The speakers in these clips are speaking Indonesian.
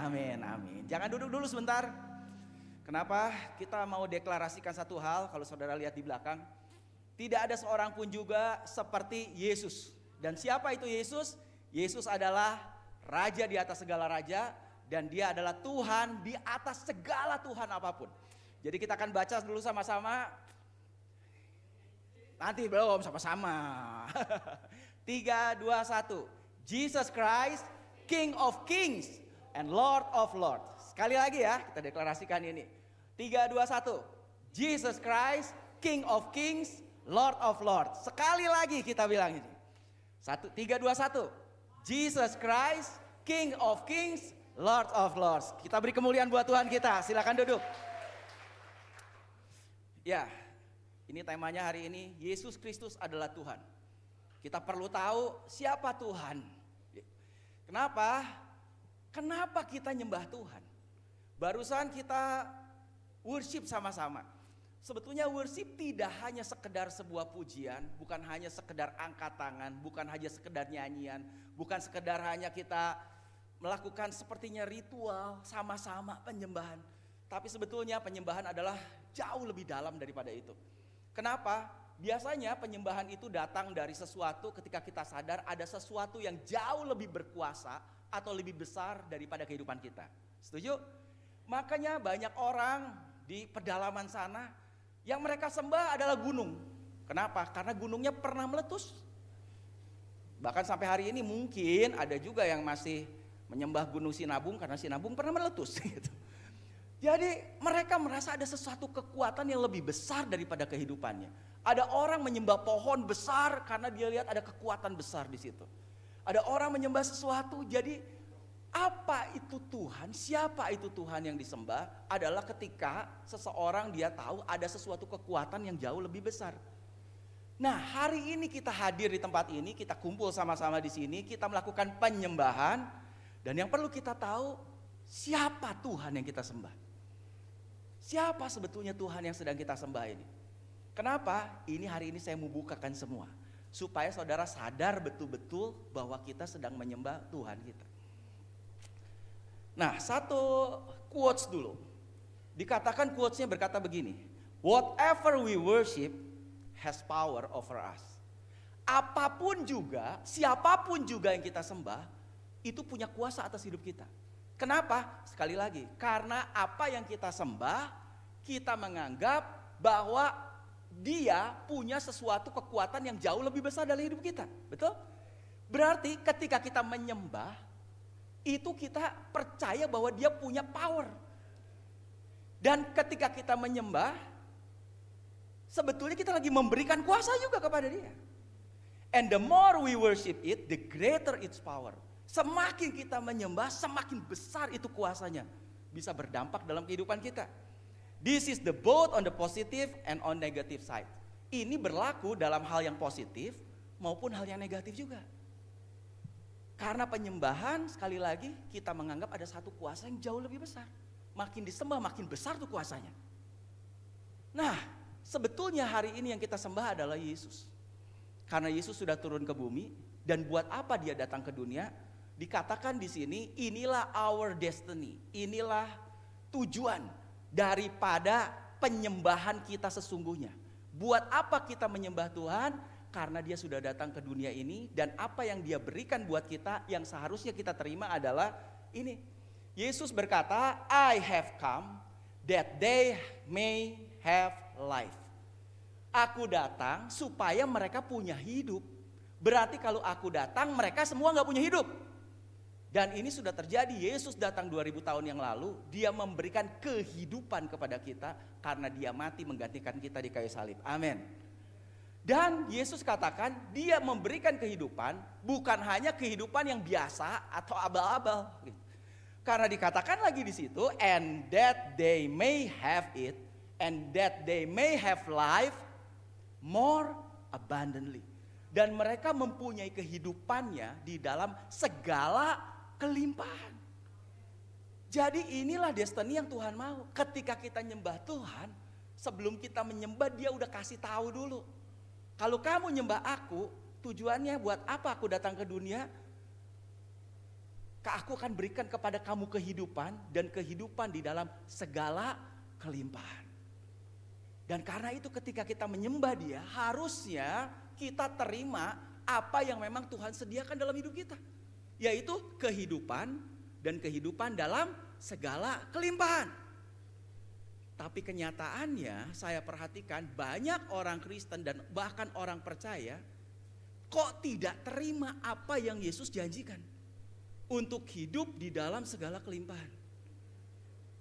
Amin, amin. Jangan duduk dulu sebentar. Kenapa? Kita mau deklarasikan satu hal. Kalau saudara lihat di belakang, tidak ada seorang pun juga seperti Yesus. Dan siapa itu Yesus? Yesus adalah Raja di atas segala raja, dan dia adalah Tuhan di atas segala Tuhan apapun. Jadi kita akan baca dulu sama-sama. Nanti belum sama-sama. 3, 2, 1. Jesus Christ, King of Kings and Lord of Lords. Sekali lagi ya, kita deklarasikan ini. 3, 2, 1. Jesus Christ, King of Kings, Lord of Lords. Sekali lagi kita bilang ini. 3, 2, 1. Jesus Christ, King of Kings, Lord of Lords. Kita beri kemuliaan buat Tuhan kita. Silakan duduk. Ya, ini temanya hari ini, Yesus Kristus adalah Tuhan. Kita perlu tahu siapa Tuhan. Kenapa? Kenapa kita nyembah Tuhan? Barusan kita worship sama-sama. Sebetulnya worship tidak hanya sekedar sebuah pujian, bukan hanya sekedar angkat tangan, bukan hanya sekedar nyanyian, bukan sekedar hanya kita melakukan sepertinya ritual sama-sama penyembahan. Tapi sebetulnya penyembahan adalah jauh lebih dalam daripada itu. Kenapa? Biasanya penyembahan itu datang dari sesuatu ketika kita sadar ada sesuatu yang jauh lebih berkuasa atau lebih besar daripada kehidupan kita. Setuju? Makanya banyak orang di pedalaman sana yang mereka sembah adalah gunung. Kenapa? Karena gunungnya pernah meletus. Bahkan sampai hari ini mungkin ada juga yang masih menyembah gunung Sinabung karena Sinabung pernah meletus gitu. Jadi mereka merasa ada sesuatu kekuatan yang lebih besar daripada kehidupannya. Ada orang menyembah pohon besar karena dia lihat ada kekuatan besar di situ. Ada orang menyembah sesuatu. Jadi apa itu Tuhan? Siapa itu Tuhan yang disembah? Adalah ketika seseorang dia tahu ada sesuatu kekuatan yang jauh lebih besar. Nah, hari ini kita hadir di tempat ini, kita kumpul sama-sama di sini, kita melakukan penyembahan, dan yang perlu kita tahu siapa Tuhan yang kita sembah. Siapa sebetulnya Tuhan yang sedang kita sembah ini? Kenapa? Ini hari ini saya mau bukakan semua. Supaya saudara sadar betul-betul bahwa kita sedang menyembah Tuhan kita. Nah, satu quotes dulu. Dikatakan quotesnya berkata begini. Whatever we worship has power over us. Apapun juga, siapapun juga yang kita sembah, itu punya kuasa atas hidup kita. Kenapa? Sekali lagi, karena apa yang kita sembah, kita menganggap bahwa dia punya sesuatu kekuatan yang jauh lebih besar dari hidup kita. Betul? Berarti ketika kita menyembah, itu kita percaya bahwa dia punya power. Dan ketika kita menyembah, sebetulnya kita lagi memberikan kuasa juga kepada dia. And the more we worship it, the greater its power. Semakin kita menyembah, semakin besar itu kuasanya. Bisa berdampak dalam kehidupan kita. This is the both on the positive and on negative side. Ini berlaku dalam hal yang positif maupun hal yang negatif juga. Karena penyembahan, sekali lagi kita menganggap ada satu kuasa yang jauh lebih besar. Makin disembah makin besar tuh kuasanya. Nah, sebetulnya hari ini yang kita sembah adalah Yesus. Karena Yesus sudah turun ke bumi, dan buat apa dia datang ke dunia? Dikatakan di sini, inilah our destiny, inilah tujuan daripada penyembahan kita sesungguhnya. Buat apa kita menyembah Tuhan? Karena dia sudah datang ke dunia ini, dan apa yang dia berikan buat kita yang seharusnya kita terima adalah ini. Yesus berkata, I have come that they may have life. Aku datang supaya mereka punya hidup. Berarti kalau aku datang mereka semua gak punya hidup. Dan ini sudah terjadi. Yesus datang 2000 tahun yang lalu. Dia memberikan kehidupan kepada kita karena dia mati menggantikan kita di kayu salib. Amin. Dan Yesus katakan dia memberikan kehidupan bukan hanya kehidupan yang biasa atau abal-abal. Karena dikatakan lagi di situ, and that they may have it, and that they may have life more abundantly. Dan mereka mempunyai kehidupannya di dalam segala kelimpahan. Jadi inilah destiny yang Tuhan mau. Ketika kita nyembah Tuhan, sebelum kita menyembah dia udah kasih tahu dulu. Kalau kamu nyembah aku, tujuannya buat apa aku datang ke dunia? Aku akan berikan kepada kamu kehidupan dan kehidupan di dalam segala kelimpahan. Dan karena itu ketika kita menyembah Dia, harusnya kita terima apa yang memang Tuhan sediakan dalam hidup kita. Yaitu kehidupan dan kehidupan dalam segala kelimpahan. Tapi kenyataannya saya perhatikan banyak orang Kristen dan bahkan orang percaya kok tidak terima apa yang Yesus janjikan untuk hidup di dalam segala kelimpahan.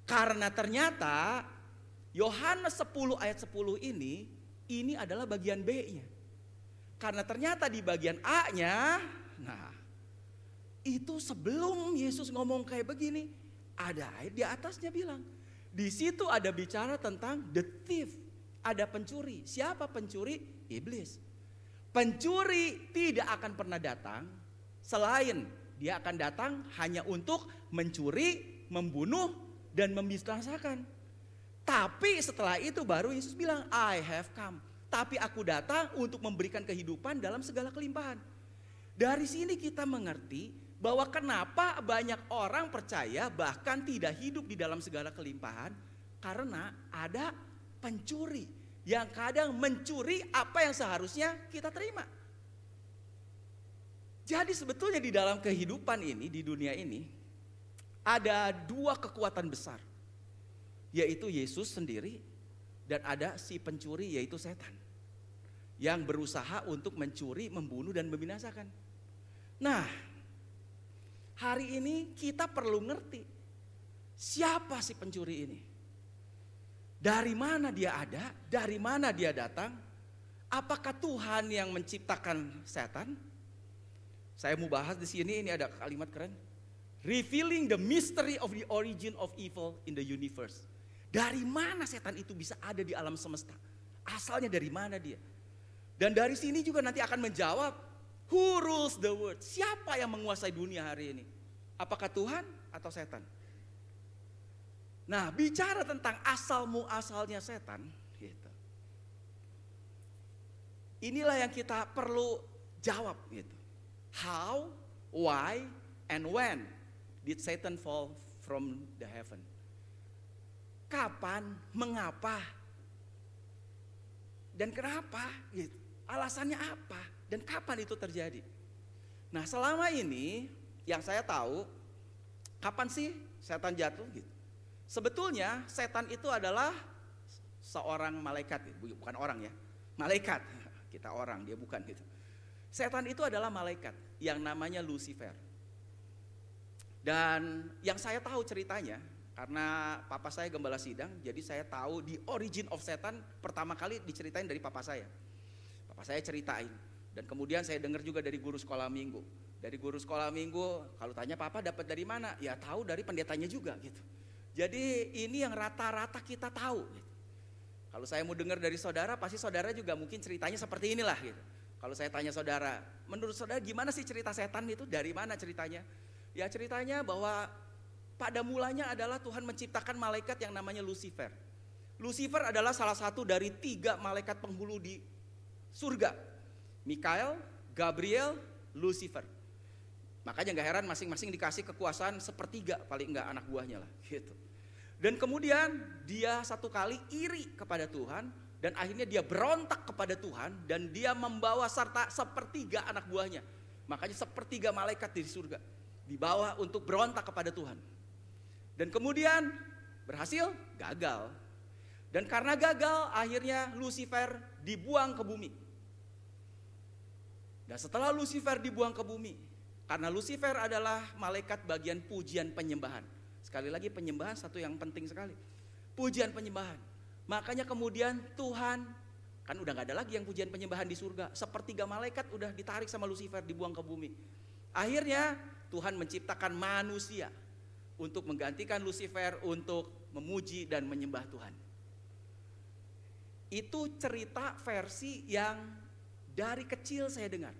Karena ternyata Yohanes 10 ayat 10 ini adalah bagian B-nya. Karena ternyata di bagian A-nya, nah itu sebelum Yesus ngomong kayak begini, ada ayat di atasnya bilang, di situ ada bicara tentang the thief, ada pencuri. Siapa pencuri? Iblis. Pencuri tidak akan pernah datang selain dia akan datang hanya untuk mencuri, membunuh, dan membinasakan. Tapi setelah itu baru Yesus bilang, I have come. Tapi aku datang untuk memberikan kehidupan dalam segala kelimpahan. Dari sini kita mengerti bahwa kenapa banyak orang percaya bahkan tidak hidup di dalam segala kelimpahan. Karena ada pencuri yang kadang mencuri apa yang seharusnya kita terima. Jadi sebetulnya di dalam kehidupan ini, di dunia ini, ada dua kekuatan besar. Yaitu Yesus sendiri dan ada si pencuri yaitu setan. Yang berusaha untuk mencuri, membunuh dan membinasakan. Nah, hari ini kita perlu ngerti siapa si pencuri ini. Dari mana dia ada, dari mana dia datang. Apakah Tuhan yang menciptakan setan? Saya mau bahas di sini, ini ada kalimat keren. Revealing the mystery of the origin of evil in the universe. Dari mana setan itu bisa ada di alam semesta? Asalnya dari mana dia? Dan dari sini juga nanti akan menjawab, who rules the world? Siapa yang menguasai dunia hari ini? Apakah Tuhan atau setan? Nah, bicara tentang asal muasalnya setan, gitu. Inilah yang kita perlu jawab, gitu. How, why, and when did Satan fall from the heaven? Kapan, mengapa, dan kenapa? Gitu. Alasannya apa? Dan kapan itu terjadi? Nah, selama ini yang saya tahu, kapan sih setan jatuh? Gitu. Sebetulnya setan itu adalah seorang malaikat, bukan orang ya, malaikat. Kita orang, dia bukan gitu. Setan itu adalah malaikat yang namanya Lucifer. Dan yang saya tahu ceritanya, karena papa saya gembala sidang, jadi saya tahu the origin of setan pertama kali diceritain dari papa saya. Papa saya ceritain, dan kemudian saya dengar juga dari guru sekolah minggu. Dari guru sekolah minggu, kalau tanya papa dapat dari mana? Ya tahu dari pendetanya juga gitu. Jadi ini yang rata-rata kita tahu gitu. Kalau saya mau dengar dari saudara, pasti saudara juga mungkin ceritanya seperti inilah gitu. Kalau saya tanya saudara, menurut saudara gimana sih cerita setan itu? Dari mana ceritanya? Ya ceritanya bahwa pada mulanya adalah Tuhan menciptakan malaikat yang namanya Lucifer. Lucifer adalah salah satu dari 3 malaikat penghulu di surga. Mikael, Gabriel, Lucifer. Makanya gak heran masing-masing dikasih kekuasaan sepertiga paling enggak anak buahnya lah gitu. Dan kemudian dia satu kali iri kepada Tuhan dan akhirnya dia berontak kepada Tuhan dan dia membawa serta sepertiga anak buahnya. Makanya sepertiga malaikat di surga dibawa untuk berontak kepada Tuhan. Dan kemudian berhasil? Gagal. Dan karena gagal akhirnya Lucifer dibuang ke bumi. Dan setelah Lucifer dibuang ke bumi, karena Lucifer adalah malaikat bagian pujian penyembahan. Sekali lagi penyembahan satu yang penting sekali. Pujian penyembahan. Makanya kemudian Tuhan, kan udah gak ada lagi yang pujian penyembahan di surga. Sepertiga malaikat udah ditarik sama Lucifer dibuang ke bumi. Akhirnya Tuhan menciptakan manusia untuk menggantikan Lucifer untuk memuji dan menyembah Tuhan. Itu cerita versi yang dari kecil saya dengar.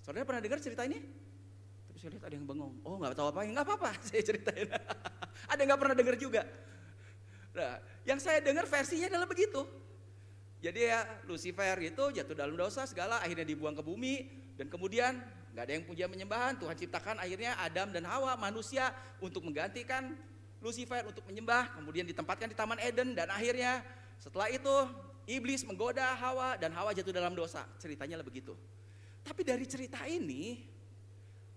Saudara pernah dengar cerita ini? Tapi saya lihat ada yang bengong. Oh nggak tahu apa, nggak apa-apa saya ceritain. Ada yang nggak pernah dengar juga. Nah, yang saya dengar versinya adalah begitu. Jadi ya Lucifer itu jatuh dalam dosa segala, akhirnya dibuang ke bumi dan kemudian nggak ada yang puja menyembahan. Tuhan ciptakan akhirnya Adam dan Hawa, manusia, untuk menggantikan Lucifer untuk menyembah. Kemudian ditempatkan di Taman Eden, dan akhirnya setelah itu iblis menggoda Hawa dan Hawa jatuh dalam dosa. Ceritanya begitu. Tapi dari cerita ini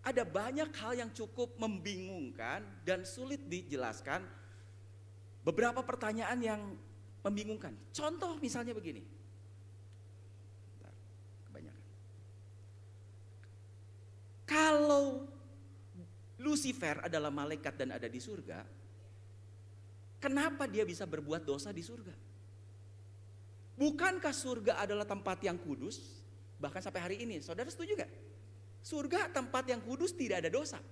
ada banyak hal yang cukup membingungkan dan sulit dijelaskan. Beberapa pertanyaan yang membingungkan. Contoh misalnya begini. Kebanyakan. Kalau Lucifer adalah malaikat dan ada di surga, kenapa dia bisa berbuat dosa di surga? Bukankah surga adalah tempat yang kudus? Bahkan sampai hari ini, saudara setuju gak? Surga tempat yang kudus, tidak ada dosa.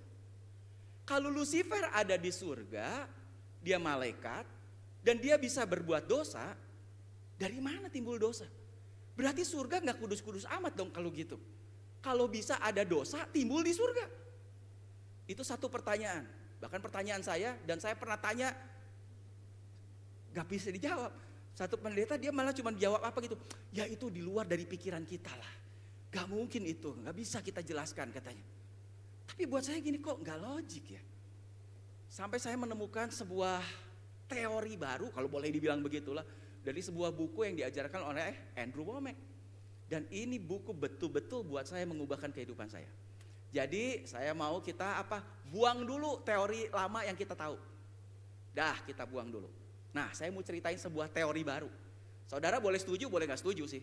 Kalau Lucifer ada di surga, dia malaikat, dan dia bisa berbuat dosa, dari mana timbul dosa? Berarti surga gak kudus-kudus amat dong kalau gitu. Kalau bisa ada dosa timbul di surga. Itu satu pertanyaan. Bahkan pertanyaan saya, dan saya pernah tanya, gak bisa dijawab. Satu pendeta dia malah cuma jawab apa gitu, ya itu di luar dari pikiran kita lah. Gak mungkin itu, gak bisa kita jelaskan katanya. Tapi buat saya gini, kok gak logik ya. Sampai saya menemukan sebuah teori baru, kalau boleh dibilang begitulah, dari sebuah buku yang diajarkan oleh Andrew Wommack. Dan ini buku betul-betul buat saya mengubahkan kehidupan saya. Jadi saya mau kita buang dulu teori lama yang kita tahu. Dah, kita buang dulu. Nah, saya mau ceritain sebuah teori baru. Saudara boleh setuju, boleh gak setuju sih.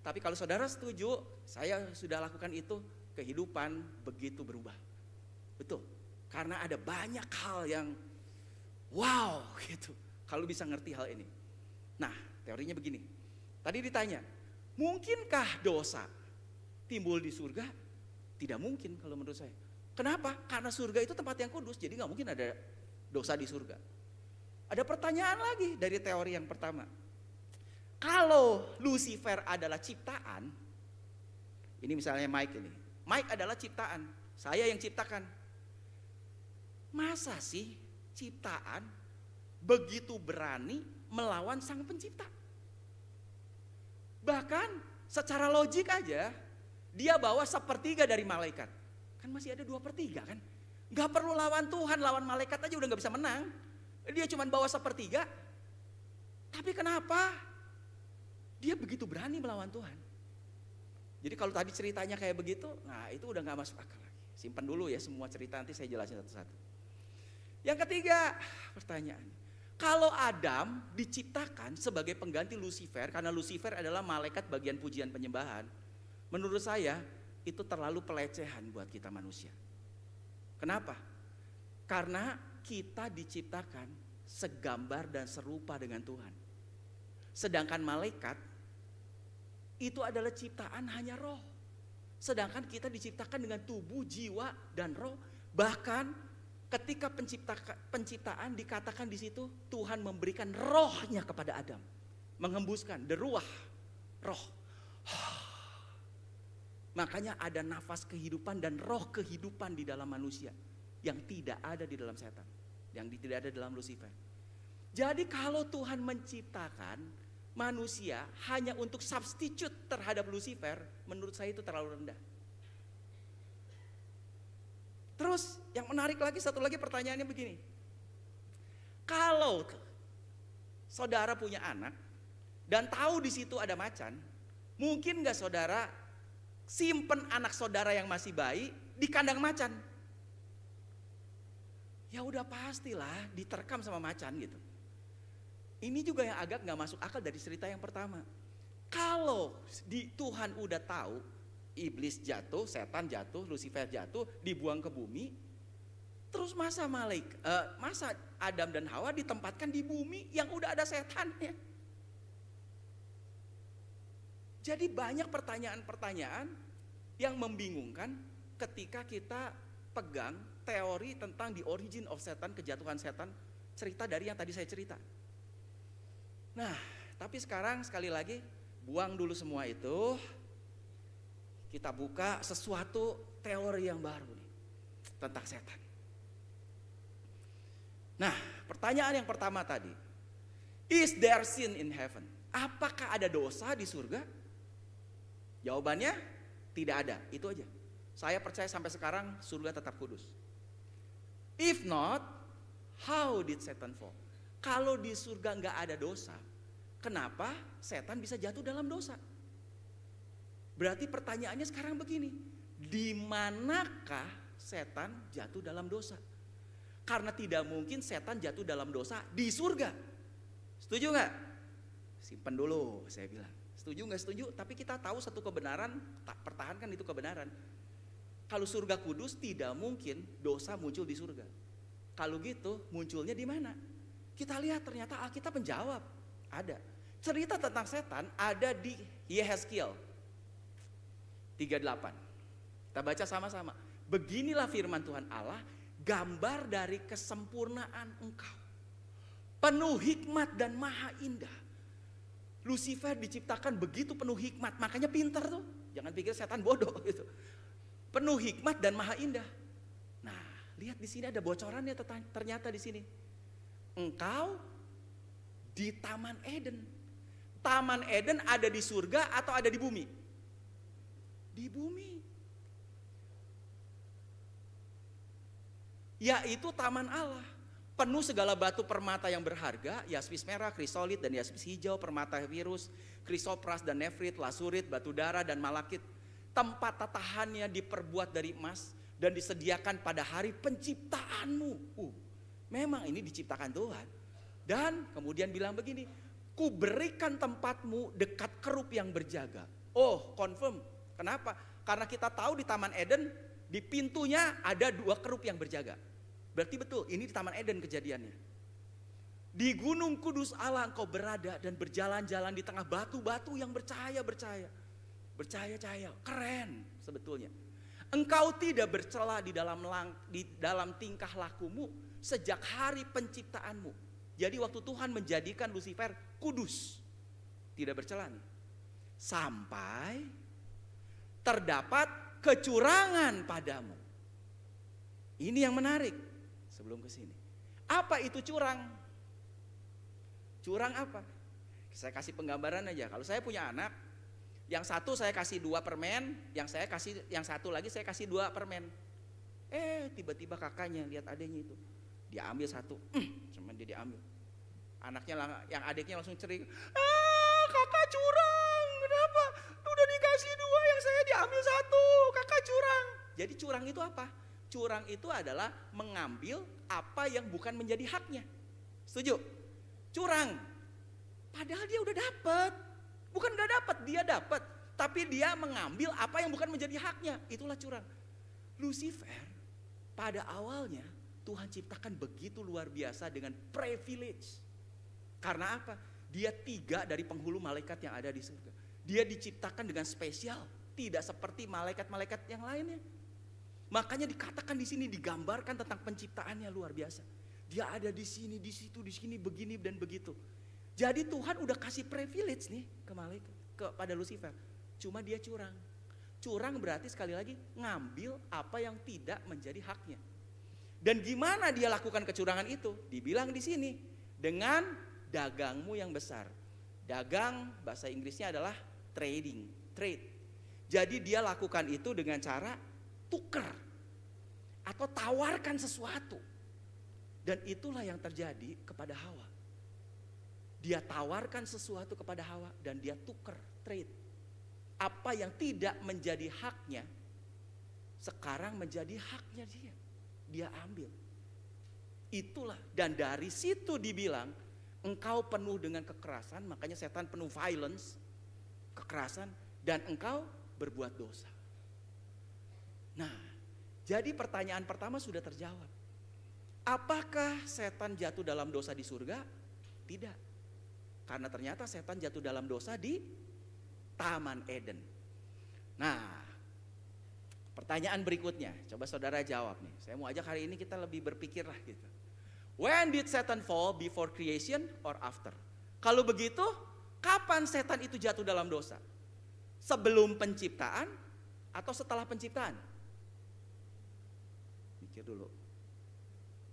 Tapi kalau saudara setuju, saya sudah lakukan itu, kehidupan begitu berubah. Betul. Karena ada banyak hal yang wow gitu, kalau bisa ngerti hal ini. Nah, teorinya begini. Tadi ditanya, mungkinkah dosa timbul di surga? Tidak mungkin kalau menurut saya. Kenapa? Karena surga itu tempat yang kudus, jadi gak mungkin ada dosa di surga. Ada pertanyaan lagi dari teori yang pertama. Kalau Lucifer adalah ciptaan, ini misalnya Mike ini. Mike adalah ciptaan, saya yang ciptakan. Masa sih ciptaan begitu berani melawan sang pencipta? Bahkan secara logik aja dia bawa 1/3 dari malaikat. Kan masih ada 2/3 kan? Gak perlu lawan Tuhan, lawan malaikat aja udah gak bisa menang. Dia cuma bawa 1/3. Tapi kenapa dia begitu berani melawan Tuhan? Jadi kalau tadi ceritanya kayak begitu, nah itu udah gak masuk akal lagi. Simpan dulu ya semua cerita, nanti saya jelasin satu-satu. Yang ketiga pertanyaan, kalau Adam diciptakan sebagai pengganti Lucifer, karena Lucifer adalah malaikat bagian pujian penyembahan, menurut saya itu terlalu pelecehan buat kita manusia. Kenapa? Karena kita diciptakan segambar dan serupa dengan Tuhan. Sedangkan malaikat itu adalah ciptaan hanya roh. Sedangkan kita diciptakan dengan tubuh, jiwa, dan roh. Bahkan ketika penciptaan dikatakan di situ Tuhan memberikan rohnya kepada Adam, menghembuskan deruah, roh. Makanya ada nafas kehidupan dan roh kehidupan di dalam manusia yang tidak ada di dalam setan, yang tidak ada dalam Lucifer. Jadi kalau Tuhan menciptakan manusia hanya untuk substitute terhadap Lucifer, menurut saya itu terlalu rendah. Terus yang menarik lagi, satu lagi pertanyaannya begini. Kalau saudara punya anak dan tahu di situ ada macan, mungkin gak saudara simpen anak saudara yang masih bayi di kandang macan? Ya udah pastilah diterkam sama macan gitu. Ini juga yang agak gak masuk akal dari cerita yang pertama. Kalau Tuhan udah tahu iblis jatuh, setan jatuh, Lucifer jatuh, dibuang ke bumi. Terus masa Adam dan Hawa ditempatkan di bumi yang udah ada setannya. Jadi banyak pertanyaan-pertanyaan yang membingungkan ketika kita pegang teori tentang the origin of Satan, kejatuhan setan, cerita dari yang tadi saya cerita. Nah, tapi sekarang sekali lagi buang dulu semua itu. Kita buka sesuatu teori yang baru nih tentang setan. Nah, pertanyaan yang pertama tadi, is there sin in heaven? Apakah ada dosa di surga? Jawabannya tidak ada, itu aja. Saya percaya sampai sekarang surga tetap kudus. If not, how did Satan fall? Kalau di surga nggak ada dosa, kenapa setan bisa jatuh dalam dosa? Berarti pertanyaannya sekarang begini, di manakah setan jatuh dalam dosa? Karena tidak mungkin setan jatuh dalam dosa di surga. Setuju nggak? Simpen dulu, saya bilang. Setuju nggak setuju? Tapi kita tahu satu kebenaran, tak pertahankan itu kebenaran. Kalau surga kudus tidak mungkin dosa muncul di surga. Kalau gitu munculnya di mana? Kita lihat ternyata Alkitab menjawab. Ada. Cerita tentang setan ada di Yehezkiel 38. Kita baca sama-sama. Beginilah firman Tuhan Allah, gambar dari kesempurnaan engkau. Penuh hikmat dan maha indah. Lucifer diciptakan begitu penuh hikmat, makanya pintar tuh. Jangan pikir setan bodoh gitu. Penuh hikmat dan maha indah. Nah, lihat di sini ada bocorannya ternyata di sini. Engkau di Taman Eden. Taman Eden ada di surga atau ada di bumi? Di bumi. Yaitu taman Allah. Penuh segala batu permata yang berharga, yaspis merah, krisolit dan yaspis hijau, permata virus, krisopras dan nefrit, lasurit, batu darah dan malakit. Tempat tatahannya diperbuat dari emas dan disediakan pada hari penciptaanmu. Memang ini diciptakan Tuhan. Dan kemudian bilang begini, ku berikan tempatmu dekat kerup yang berjaga. Oh, confirm. Kenapa? Karena kita tahu di Taman Eden, di pintunya ada 2 kerup yang berjaga. Berarti betul, ini di Taman Eden kejadiannya. Di Gunung Kudus Allah engkau berada dan berjalan-jalan di tengah batu-batu yang bercahaya-bercahaya. Bercahaya-cahaya, keren sebetulnya. Engkau tidak bercela di dalam tingkah lakumu sejak hari penciptaanmu. Jadi waktu Tuhan menjadikan Lucifer kudus, tidak bercela nih. Sampai terdapat kecurangan padamu. Ini yang menarik. Sebelum ke sini, apa itu curang? Curang apa? Saya kasih penggambaran aja. Kalau saya punya anak, yang satu saya kasih 2 permen, yang satu lagi saya kasih 2 permen. Tiba-tiba kakaknya lihat adiknya itu, dia ambil 1, cuman dia diambil. Yang adiknya langsung cerik, kakak curang, kenapa? Udah dikasih 2, yang saya diambil 1, kakak curang. Jadi curang itu apa? Curang itu adalah mengambil apa yang bukan menjadi haknya. Setuju? Curang. Padahal dia udah dapat. Bukan gak dapat, dia dapat. Tapi dia mengambil apa yang bukan menjadi haknya. Itulah curang. Lucifer pada awalnya Tuhan ciptakan begitu luar biasa dengan privilege. Karena apa? Dia 3 dari penghulu malaikat yang ada di surga. Dia diciptakan dengan spesial. Tidak seperti malaikat-malaikat yang lainnya. Makanya dikatakan di sini, digambarkan tentang penciptaannya luar biasa. Dia ada di sini, di situ, di sini, begini dan begitu. Jadi Tuhan udah kasih privilege nih ke malaikat, kepada Lucifer. Cuma dia curang. Curang berarti sekali lagi ngambil apa yang tidak menjadi haknya. Dan gimana dia lakukan kecurangan itu? Dibilang di sini, dengan dagangmu yang besar. Dagang bahasa Inggrisnya adalah trade. Jadi dia lakukan itu dengan cara tukar atau tawarkan sesuatu. Dan itulah yang terjadi kepada Hawa. Dia tawarkan sesuatu kepada Hawa dan dia tukar, trade. Apa yang tidak menjadi haknya sekarang menjadi haknya dia. Dia ambil. Itulah, dan dari situ dibilang engkau penuh dengan kekerasan, makanya setan penuh violence, kekerasan, dan engkau berbuat dosa. Nah, jadi pertanyaan pertama sudah terjawab. Apakah setan jatuh dalam dosa di surga? Tidak. Karena ternyata setan jatuh dalam dosa di Taman Eden. Nah, pertanyaan berikutnya, coba saudara jawab nih. Saya mau ajak hari ini kita lebih berpikir lah gitu. When did Satan fall, before creation or after? Kalau begitu, kapan setan itu jatuh dalam dosa? Sebelum penciptaan atau setelah penciptaan? Mikir dulu.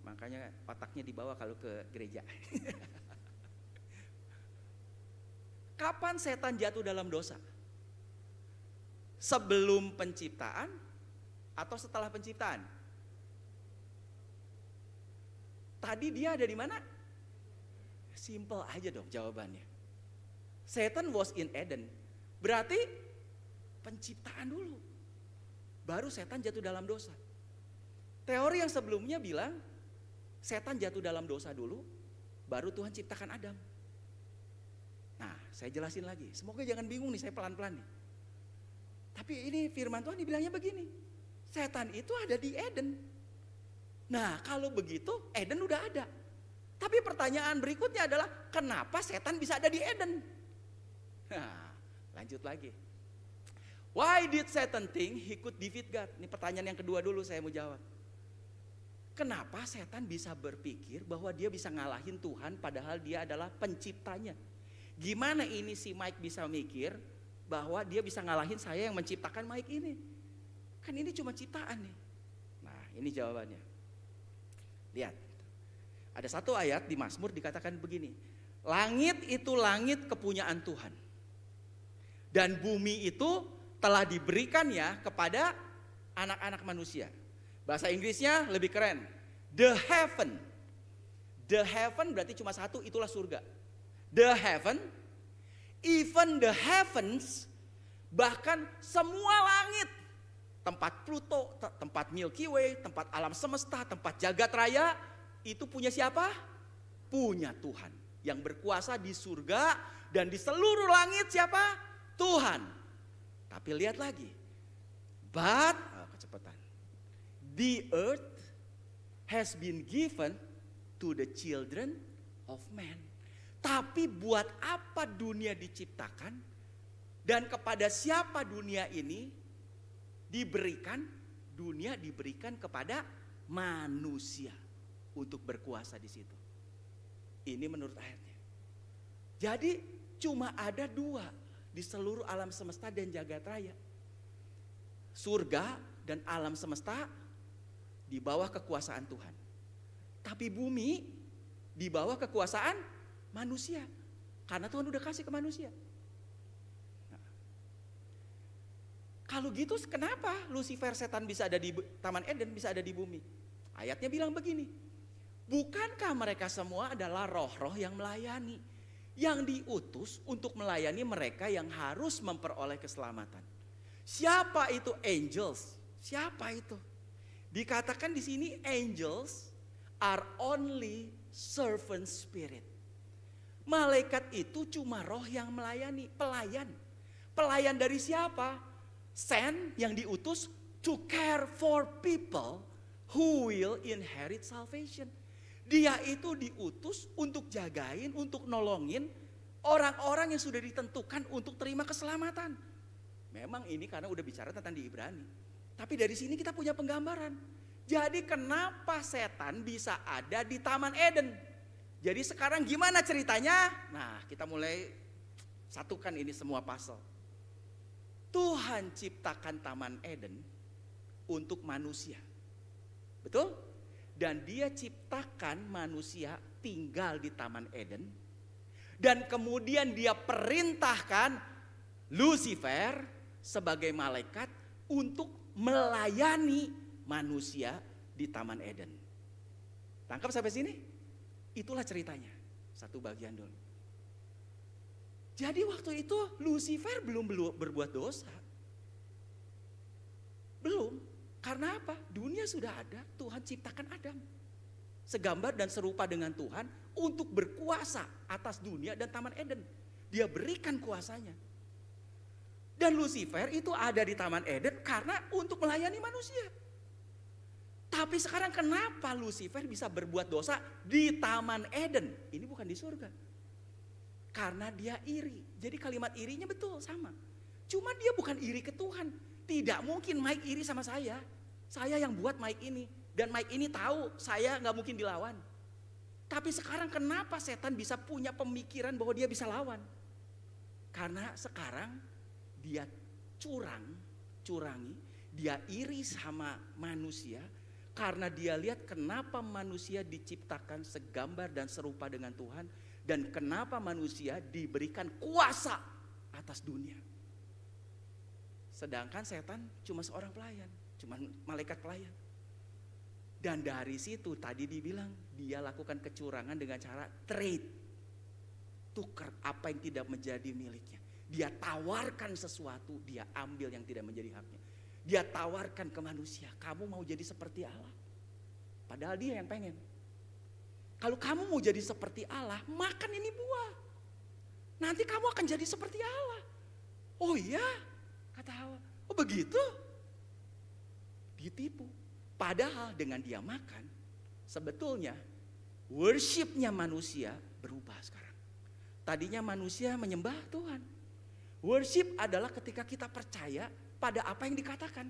Makanya otaknya dibawa kalau ke gereja. Kapan setan jatuh dalam dosa? Sebelum penciptaan atau setelah penciptaan? Tadi dia ada di mana? Simple aja dong jawabannya. Satan was in Eden. Berarti penciptaan dulu. Baru setan jatuh dalam dosa. Teori yang sebelumnya bilang setan jatuh dalam dosa dulu, baru Tuhan ciptakan Adam. Nah, saya jelasin lagi. Semoga jangan bingung nih, saya pelan-pelan nih. Tapi ini firman Tuhan dibilangnya begini. Setan itu ada di Eden. Nah, kalau begitu Eden udah ada. Tapi pertanyaan berikutnya adalah kenapa setan bisa ada di Eden? Nah, lanjut lagi. Why did Satan think he could defeat God? Ini pertanyaan yang kedua dulu saya mau jawab. Kenapa setan bisa berpikir bahwa dia bisa ngalahin Tuhan padahal dia adalah penciptanya? Gimana ini si Mike bisa mikir bahwa dia bisa ngalahin saya yang menciptakan Mike ini? Kan ini cuma ciptaan nih. Nah, ini jawabannya. Lihat. Ada satu ayat di Mazmur dikatakan begini. Langit itu langit kepunyaan Tuhan. Dan bumi itu telah diberikannya kepada anak-anak manusia. Bahasa Inggrisnya lebih keren. The heaven. The heaven berarti cuma satu, itulah surga. The heaven, even the heavens, bahkan semua langit. Tempat Pluto, tempat Milky Way, tempat alam semesta, tempat jagat raya. Itu punya siapa? Punya Tuhan. Yang berkuasa di surga dan di seluruh langit siapa? Tuhan. Tapi lihat lagi. But, kecepatan. The earth has been given to the children of man. Tapi buat apa dunia diciptakan dan kepada siapa dunia ini diberikan? Dunia diberikan kepada manusia untuk berkuasa di situ. Ini menurut ayatnya. Jadi cuma ada dua di seluruh alam semesta dan jagat raya. Surga dan alam semesta di bawah kekuasaan Tuhan. Tapi bumi di bawah kekuasaan manusia. Karena Tuhan udah kasih ke manusia. Nah, kalau gitu kenapa Lucifer setan bisa ada di Taman Eden, bisa ada di bumi? Ayatnya bilang begini. Bukankah mereka semua adalah roh-roh yang melayani, yang diutus untuk melayani mereka yang harus memperoleh keselamatan? Siapa itu angels? Siapa itu? Dikatakan di sini angels are only servant spirit. Malaikat itu cuma roh yang melayani, pelayan. Pelayan dari siapa? Sent, yang diutus to care for people who will inherit salvation. Dia itu diutus untuk jagain, untuk nolongin orang-orang yang sudah ditentukan untuk terima keselamatan. Memang ini karena udah bicara tentang di Ibrani. Tapi dari sini kita punya penggambaran. Jadi kenapa setan bisa ada di Taman Eden? Jadi sekarang gimana ceritanya? Nah, kita mulai satukan ini semua puzzle. Tuhan ciptakan Taman Eden untuk manusia. Betul? Dan dia ciptakan manusia tinggal di Taman Eden. Dan kemudian dia perintahkan Lucifer sebagai malaikat untuk melayani manusia di Taman Eden. Tangkap sampai sini? Itulah ceritanya. Satu bagian dulu. Jadi waktu itu Lucifer belum berbuat dosa. Belum. Karena apa? Dunia sudah ada, Tuhan ciptakan Adam. Segambar dan serupa dengan Tuhan untuk berkuasa atas dunia dan Taman Eden. Dia berikan kuasanya. Dan Lucifer itu ada di Taman Eden karena untuk melayani manusia. Tapi sekarang kenapa Lucifer bisa berbuat dosa di Taman Eden? Ini bukan di surga. Karena dia iri. Jadi kalimat irinya betul sama. Cuma dia bukan iri ke Tuhan. Tidak mungkin Mike iri sama saya. Saya yang buat Mike ini. Dan Mike ini tahu saya gak mungkin dilawan. Tapi sekarang kenapa setan bisa punya pemikiran bahwa dia bisa lawan? Karena sekarang dia curangi, dia iri sama manusia karena dia lihat kenapa manusia diciptakan segambar dan serupa dengan Tuhan dan kenapa manusia diberikan kuasa atas dunia. Sedangkan setan cuma seorang pelayan, cuman malaikat pelayan. Dan dari situ tadi dibilang dia lakukan kecurangan dengan cara trade. Tukar apa yang tidak menjadi miliknya. Dia tawarkan sesuatu, dia ambil yang tidak menjadi haknya. Dia tawarkan ke manusia, kamu mau jadi seperti Allah. Padahal dia yang pengen. Kalau kamu mau jadi seperti Allah, makan ini buah. Nanti kamu akan jadi seperti Allah. Oh iya, kata Hawa. Oh begitu? Ditipu. Padahal dengan dia makan, sebetulnya worshipnya manusia berubah sekarang. Tadinya manusia menyembah Tuhan. Worship adalah ketika kita percaya pada apa yang dikatakan.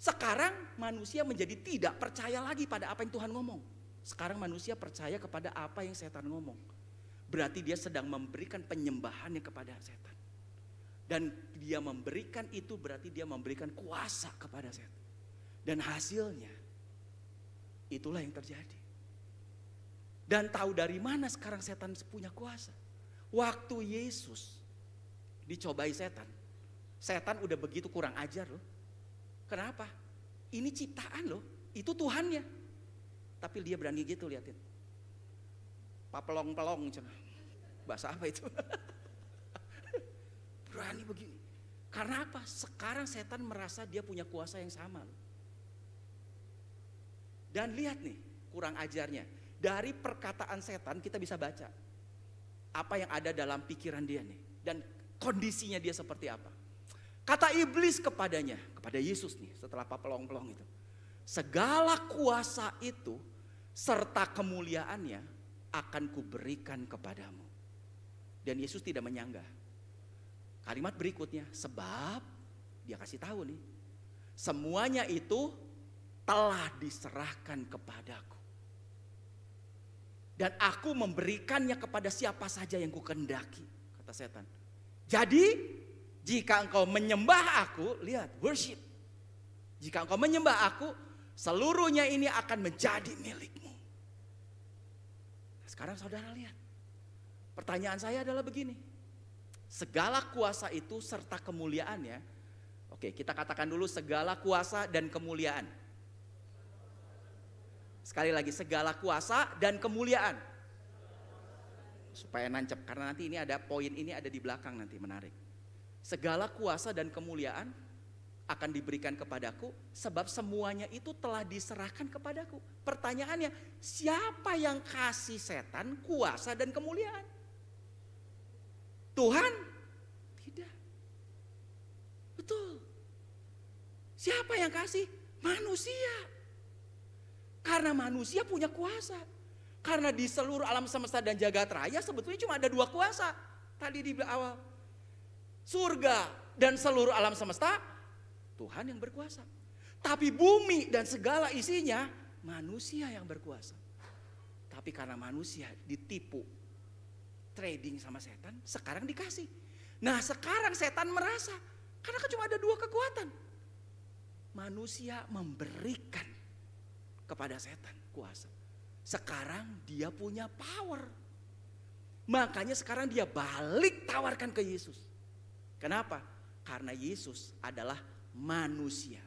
Sekarang manusia menjadi tidak percaya lagi pada apa yang Tuhan ngomong. Sekarang manusia percaya kepada apa yang setan ngomong. Berarti dia sedang memberikan penyembahannya kepada setan. Dan dia memberikan itu berarti dia memberikan kuasa kepada setan. Dan hasilnya itulah yang terjadi. Dan tahu dari mana sekarang setan punya kuasa? Waktu Yesus dicobai setan, setan udah begitu kurang ajar loh. Kenapa? Ini ciptaan loh, itu Tuhannya. Tapi dia berani gitu, liatin. Papelong-pelong, bahasa apa itu? Berani begini. Karena apa? Sekarang setan merasa dia punya kuasa yang sama loh. Dan lihat nih, kurang ajarnya. Dari perkataan setan kita bisa baca apa yang ada dalam pikiran dia nih. Dan kondisinya dia seperti apa. Kata iblis kepadanya, kepada Yesus nih setelah papelong-pelong itu. Segala kuasa itu serta kemuliaannya akan kuberikan kepadamu. Dan Yesus tidak menyanggah. Kalimat berikutnya, sebab dia kasih tahu nih. Semuanya itu telah diserahkan kepadaku. Dan aku memberikannya kepada siapa saja yang kukendaki, kata setan. Jadi jika engkau menyembah aku, lihat worship. Jika engkau menyembah aku, seluruhnya ini akan menjadi milikmu. Sekarang saudara lihat. Pertanyaan saya adalah begini. Segala kuasa itu serta kemuliaannya. Oke, kita katakan dulu segala kuasa dan kemuliaan. Sekali lagi, segala kuasa dan kemuliaan. Supaya nancep, karena nanti ini ada poin ini ada di belakang nanti, menarik. Segala kuasa dan kemuliaan akan diberikan kepadaku, sebab semuanya itu telah diserahkan kepadaku. Pertanyaannya, siapa yang kasih setan kuasa dan kemuliaan? Tuhan? Tidak. Betul. Siapa yang kasih? Manusia. Karena manusia punya kuasa. Karena di seluruh alam semesta dan jagat raya sebetulnya cuma ada dua kuasa. Tadi di awal. Surga dan seluruh alam semesta, Tuhan yang berkuasa. Tapi bumi dan segala isinya, manusia yang berkuasa. Tapi karena manusia ditipu, trading sama setan, sekarang dikasih. Nah sekarang setan merasa, karena kan cuma ada dua kekuatan. Manusia memberikan kepada setan kuasa. Sekarang dia punya power. Makanya sekarang dia balik tawarkan ke Yesus. Kenapa? Karena Yesus adalah manusia.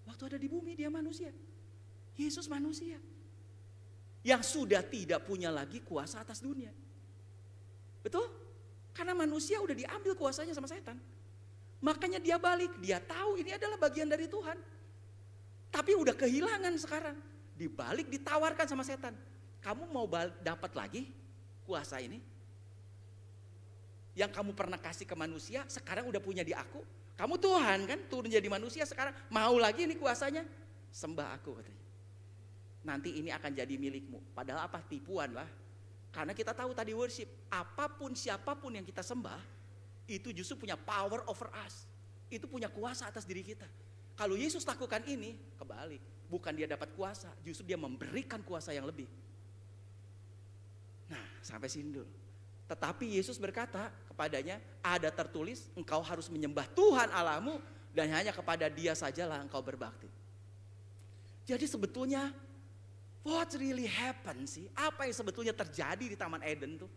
Waktu ada di bumi dia manusia. Yesus manusia. Yang sudah tidak punya lagi kuasa atas dunia. Betul? Karena manusia udah diambil kuasanya sama setan. Makanya dia balik. Dia tahu ini adalah bagian dari Tuhan. Tapi udah kehilangan sekarang. Dibalik ditawarkan sama setan. Kamu mau dapat lagi kuasa ini? Yang kamu pernah kasih ke manusia sekarang udah punya di aku. Kamu Tuhan kan turun jadi manusia sekarang. Mau lagi ini kuasanya? Sembah aku katanya. Nanti ini akan jadi milikmu. Padahal apa? Tipuan lah. Karena kita tahu tadi worship. Apapun siapapun yang kita sembah. Itu justru punya power over us. Itu punya kuasa atas diri kita. Kalau Yesus lakukan ini, kebalik. Bukan dia dapat kuasa, justru dia memberikan kuasa yang lebih. Nah, sampai sini dulu. Tetapi Yesus berkata kepadanya, ada tertulis, engkau harus menyembah Tuhan Allahmu, dan hanya kepada dia sajalah engkau berbakti. Jadi sebetulnya, what really happened sih? Apa yang sebetulnya terjadi di Taman Eden tuh?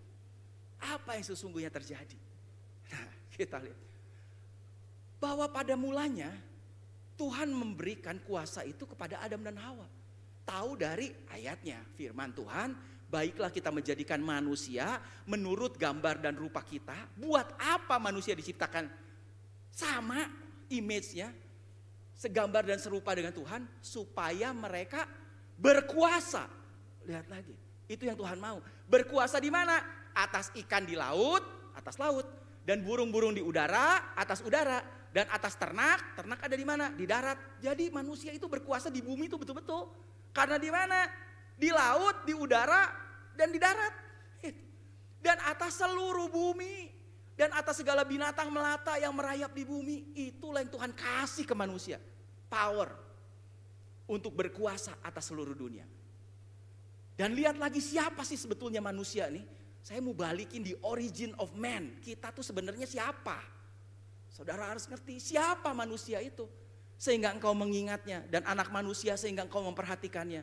Apa yang sesungguhnya terjadi? Nah, kita lihat. bahwa pada mulanya Tuhan memberikan kuasa itu kepada Adam dan Hawa. Tahu dari ayatnya, firman Tuhan, baiklah kita menjadikan manusia menurut gambar dan rupa kita. Buat apa manusia diciptakan? Sama image-nya, segambar dan serupa dengan Tuhan, supaya mereka berkuasa. Lihat lagi, itu yang Tuhan mau. Berkuasa di mana? Atas ikan di laut, atas laut. Dan burung-burung di udara, atas udara. Dan atas ternak, ternak ada di mana? Di darat. Jadi manusia itu berkuasa di bumi itu betul-betul. Karena di mana? Di laut, di udara, dan di darat. Dan atas seluruh bumi. Dan atas segala binatang melata yang merayap di bumi. Itulah yang Tuhan kasih ke manusia. Power. Untuk berkuasa atas seluruh dunia. Dan lihat lagi siapa sih sebetulnya manusia nih. Saya mau balikin di origin of man. Kita tuh sebenarnya siapa? Saudara harus ngerti siapa manusia itu. Sehingga engkau mengingatnya. Dan anak manusia sehingga engkau memperhatikannya.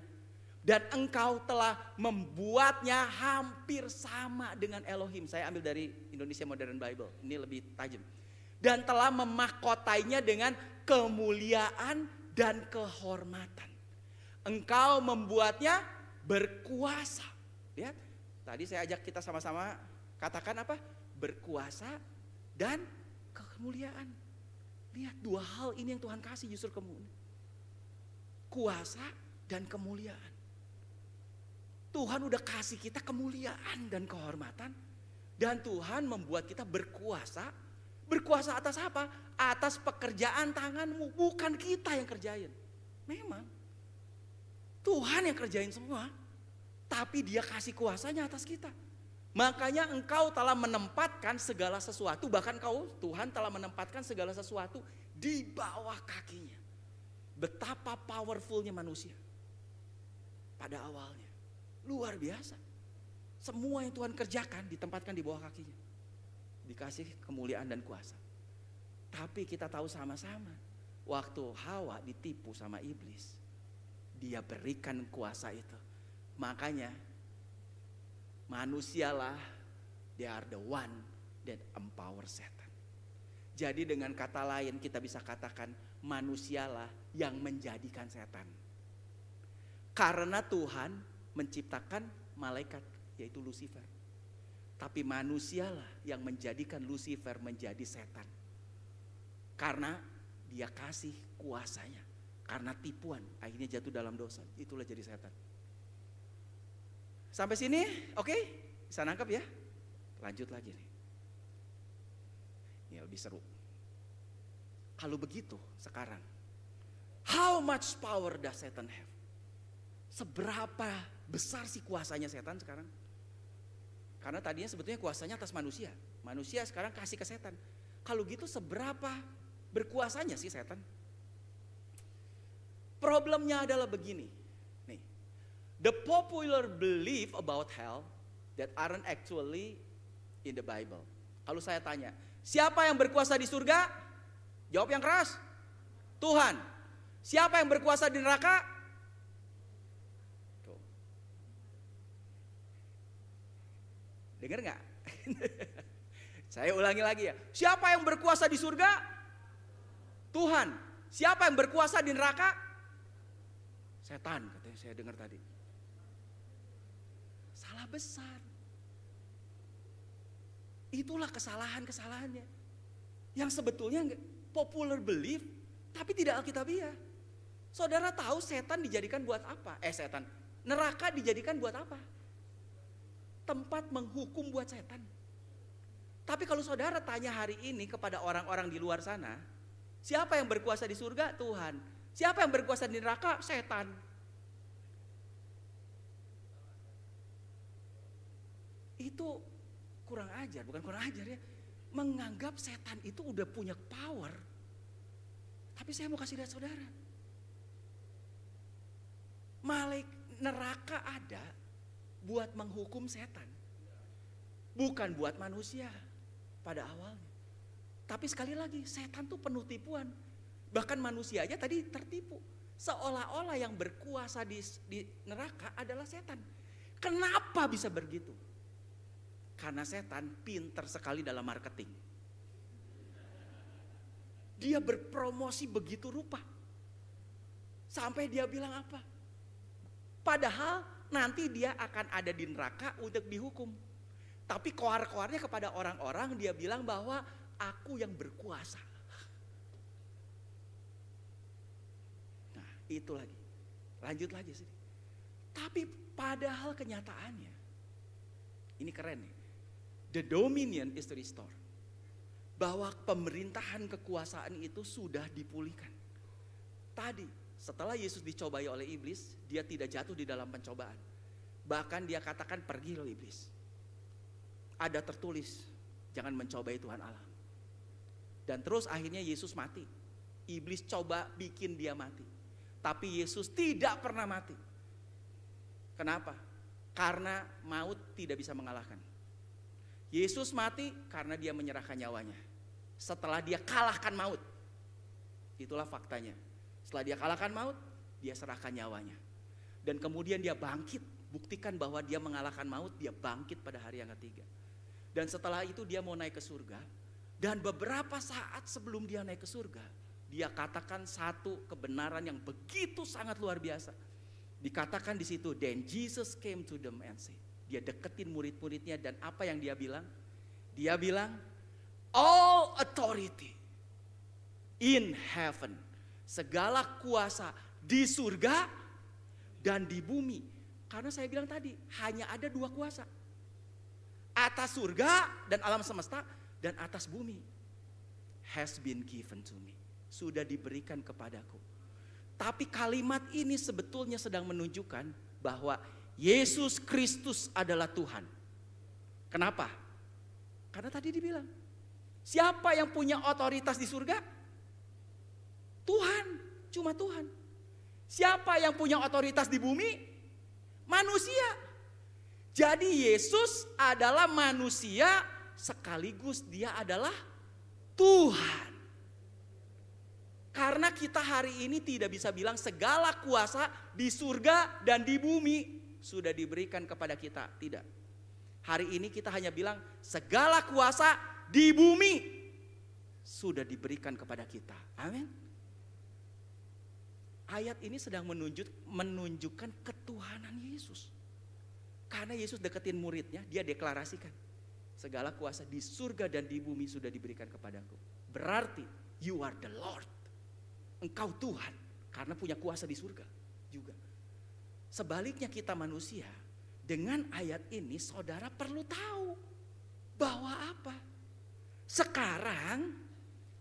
Dan engkau telah membuatnya hampir sama dengan Elohim. Saya ambil dari Indonesia Modern Bible. Ini lebih tajam. Dan telah memahkotainya dengan kemuliaan dan kehormatan. Engkau membuatnya berkuasa. Lihat, tadi saya ajak kita sama-sama katakan apa? Berkuasa dan kemuliaan. Lihat, dua hal ini yang Tuhan kasih justru kamu. Kuasa dan kemuliaan. Tuhan udah kasih kita kemuliaan dan kehormatan. Dan Tuhan membuat kita berkuasa. Berkuasa atas apa? Atas pekerjaan tanganmu. Bukan kita yang kerjain. Memang Tuhan yang kerjain semua. Tapi dia kasih kuasanya atas kita. Makanya engkau telah menempatkan segala sesuatu. Bahkan Tuhan telah menempatkan segala sesuatu di bawah kakinya. Betapa powerfulnya manusia pada awalnya. Luar biasa. Semua yang Tuhan kerjakan ditempatkan di bawah kakinya. Dikasih kemuliaan dan kuasa. Tapi kita tahu sama-sama. Waktu Hawa ditipu sama iblis. Dia berikan kuasa itu. Makanya manusialah, they are the one that empower Satan. Jadi dengan kata lain kita bisa katakan manusialah yang menjadikan setan. Karena Tuhan menciptakan malaikat yaitu Lucifer. Tapi manusialah yang menjadikan Lucifer menjadi setan. Karena dia kasih kuasanya. Karena tipuan akhirnya jatuh dalam dosa. Itulah jadi setan. Sampai sini oke? Bisa nangkep ya? Lanjut lagi nih. Ini lebih seru. Kalau begitu sekarang, how much power does Satan have? Seberapa besar sih kuasanya setan sekarang? Karena tadinya sebetulnya kuasanya atas manusia. Manusia sekarang kasih ke setan. Kalau gitu seberapa berkuasanya sih setan? Problemnya adalah begini. Nih, the popular belief about hell that aren't actually in the Bible. Kalau saya tanya, siapa yang berkuasa di surga? Jawab yang keras. Tuhan. Siapa yang berkuasa di neraka? Tuh. Dengar nggak? Saya ulangi lagi ya. Siapa yang berkuasa di surga? Tuhan. Siapa yang berkuasa di neraka? Setan, katanya saya dengar tadi. Salah besar. Itulah kesalahan-kesalahannya. Yang sebetulnya popular belief, tapi tidak alkitabiah. Saudara tahu setan dijadikan buat apa? Neraka dijadikan buat apa? Tempat menghukum buat setan. Tapi kalau saudara tanya hari ini kepada orang-orang di luar sana, siapa yang berkuasa di surga? Tuhan. Siapa yang berkuasa di neraka? Setan. Itu kurang ajar, bukan kurang ajar ya. Menganggap setan itu udah punya power. Tapi saya mau kasih lihat saudara. Neraka ada buat menghukum setan. Bukan buat manusia pada awalnya. Tapi sekali lagi setan tuh penuh tipuan. Bahkan manusia aja tadi tertipu. Seolah-olah yang berkuasa di neraka adalah setan. Kenapa bisa begitu? Karena setan pinter sekali dalam marketing. Dia berpromosi begitu rupa. Sampai dia bilang apa? Padahal nanti dia akan ada di neraka untuk dihukum. Tapi koar-koarnya kepada orang-orang dia bilang bahwa aku yang berkuasa. Nah itu lagi. Lanjut lagi sih. Tapi padahal kenyataannya. Ini keren nih. The dominion is restored. Bahwa pemerintahan kekuasaan itu sudah dipulihkan. Tadi setelah Yesus dicobai oleh iblis, dia tidak jatuh di dalam pencobaan. Bahkan dia katakan, pergi lo iblis. Ada tertulis, jangan mencobai Tuhan Allah. Dan terus akhirnya Yesus mati. Iblis coba bikin dia mati. Tapi Yesus tidak pernah mati. Kenapa? Karena maut tidak bisa mengalahkan. Yesus mati karena dia menyerahkan nyawanya. Setelah dia kalahkan maut. Itulah faktanya. Setelah dia kalahkan maut, dia serahkan nyawanya. Dan kemudian dia bangkit. Buktikan bahwa dia mengalahkan maut, dia bangkit pada hari yang ketiga. Dan setelah itu dia mau naik ke surga. Dan beberapa saat sebelum dia naik ke surga, dia katakan satu kebenaran yang begitu sangat luar biasa. Dikatakan di situ, then Jesus came to them and said. Dia deketin murid-muridnya dan apa yang dia bilang? Dia bilang, all authority in heaven. Segala kuasa di surga dan di bumi. Karena saya bilang tadi, hanya ada dua kuasa. Atas surga dan alam semesta dan atas bumi. Has been given to me. Sudah diberikan kepadaku. Tapi kalimat ini sebetulnya sedang menunjukkan bahwa Yesus Kristus adalah Tuhan. Kenapa? Karena tadi dibilang, siapa yang punya otoritas di surga? Tuhan, cuma Tuhan. Siapa yang punya otoritas di bumi? Manusia. Jadi Yesus adalah manusia sekaligus dia adalah Tuhan. Karena kita hari ini tidak bisa bilang segala kuasa di surga dan di bumi sudah diberikan kepada kita. Tidak. Hari ini kita hanya bilang segala kuasa di bumi sudah diberikan kepada kita. Amin. Ayat ini sedang menunjukkan ketuhanan Yesus. Karena Yesus deketin muridnya, dia deklarasikan. Segala kuasa di surga dan di bumi sudah diberikan kepadaku. Berarti you are the Lord. Engkau Tuhan karena punya kuasa di surga juga. Sebaliknya kita manusia, dengan ayat ini saudara perlu tahu bahwa apa? Sekarang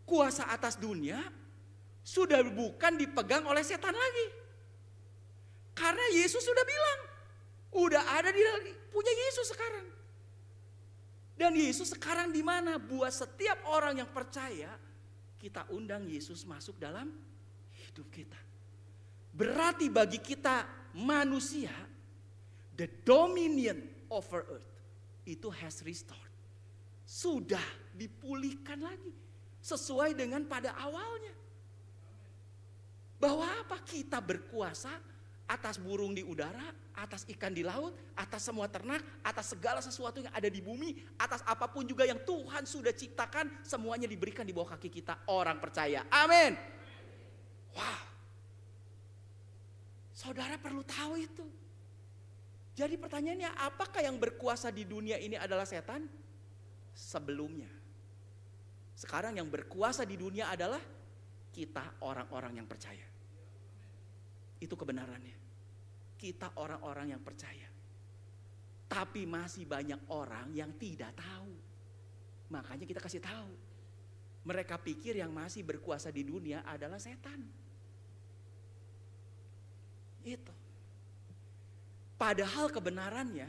kuasa atas dunia sudah bukan dipegang oleh setan lagi. Karena Yesus sudah bilang, udah ada di punya Yesus sekarang. Dan Yesus sekarang di mana? Buat setiap orang yang percaya, kita undang Yesus masuk dalam hidup kita. Berarti bagi kita manusia, the dominion over earth itu has restored. Sudah dipulihkan lagi sesuai dengan pada awalnya. Bahwa apa? Kita berkuasa atas burung di udara, atas ikan di laut, atas semua ternak, atas segala sesuatu yang ada di bumi, atas apapun juga yang Tuhan sudah ciptakan, semuanya diberikan di bawah kaki kita orang percaya. Amin. Wow. Saudara perlu tahu itu. Jadi pertanyaannya, apakah yang berkuasa di dunia ini adalah setan? Sebelumnya. Sekarang yang berkuasa di dunia adalah kita orang-orang yang percaya. Itu kebenarannya. Kita orang-orang yang percaya. Tapi masih banyak orang yang tidak tahu. Makanya kita kasih tahu. Mereka pikir yang masih berkuasa di dunia adalah setan. Itu. Padahal kebenarannya,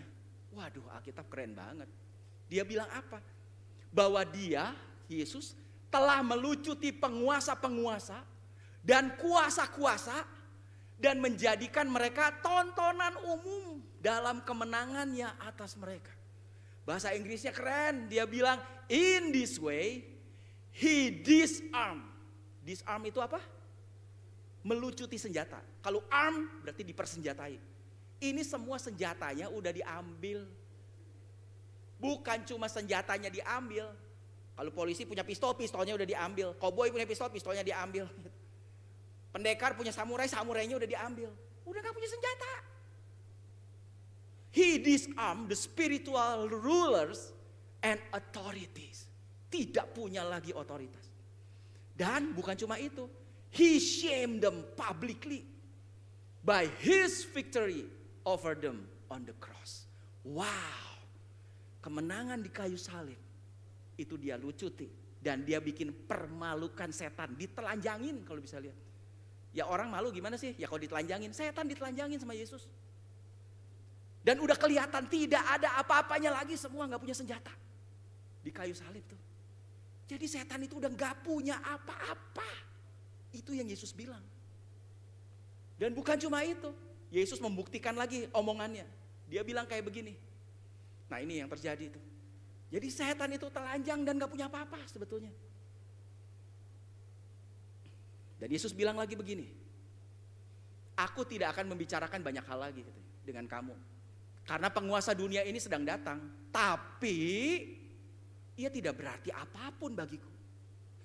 waduh Alkitab keren banget. Dia bilang apa? Bahwa dia, Yesus, telah melucuti penguasa-penguasa dan kuasa-kuasa dan menjadikan mereka tontonan umum dalam kemenangannya atas mereka. Bahasa Inggrisnya keren, dia bilang in this way he disarm. Disarm itu apa? Melucuti senjata. Kalau arm berarti dipersenjatai. Ini semua senjatanya udah diambil. Bukan cuma senjatanya diambil. Kalau polisi punya pistol, pistolnya udah diambil. Koboi punya pistol, pistolnya diambil. Pendekar punya samurai, samurainya udah diambil. Udah gak punya senjata. He disarmed the spiritual rulers and authorities. Tidak punya lagi otoritas. Dan bukan cuma itu. He shamed them publicly by his victory over them on the cross. Wow. Kemenangan di kayu salib itu dia lucuti dan dia bikin permalukan setan, ditelanjangin kalau bisa lihat. Ya orang malu gimana sih? Ya kalau ditelanjangin, setan ditelanjangin sama Yesus. Dan udah kelihatan tidak ada apa-apanya lagi, semua nggak punya senjata di kayu salib tuh. Jadi setan itu udah nggak punya apa-apa. Itu yang Yesus bilang. Dan bukan cuma itu, Yesus membuktikan lagi omongannya. Dia bilang kayak begini. Nah ini yang terjadi itu. Jadi setan itu telanjang dan gak punya apa-apa sebetulnya. Dan Yesus bilang lagi begini. Aku tidak akan membicarakan banyak hal lagi gitu, dengan kamu. Karena penguasa dunia ini sedang datang. Tapi ia tidak berarti apapun bagiku.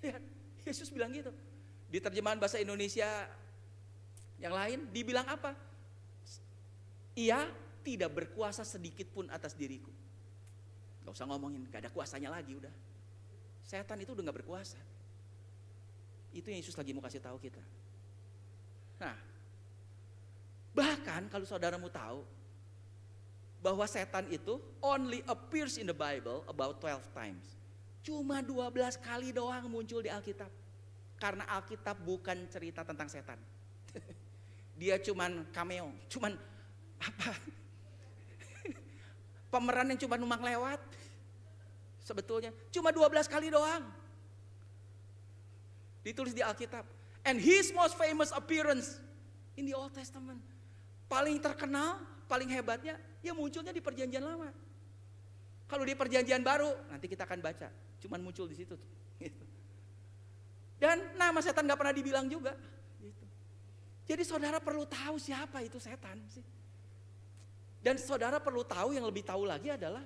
Ya, Yesus bilang gitu. Di terjemahan bahasa Indonesia yang lain dibilang apa? Ia tidak berkuasa sedikit pun atas diriku. Gak usah ngomongin, gak ada kuasanya lagi udah. Setan itu udah gak berkuasa. Itu yang Yesus lagi mau kasih tahu kita. Nah, bahkan kalau saudaramu tahu bahwa setan itu only appears in the Bible about 12 times. Cuma 12 kali doang muncul di Alkitab. Karena Alkitab bukan cerita tentang setan. Dia cuman cameo, cuman apa? Pemeran yang cuma numpang lewat. Sebetulnya cuma 12 kali doang. Ditulis di Alkitab. And his most famous appearance in the Old Testament. Paling terkenal, paling hebatnya, ya munculnya di Perjanjian Lama. Kalau di Perjanjian Baru, nanti kita akan baca. Cuman muncul di situ. Dan nama setan gak pernah dibilang juga. Jadi saudara perlu tahu siapa itu setan sih. Dan saudara perlu tahu, yang lebih tahu lagi adalah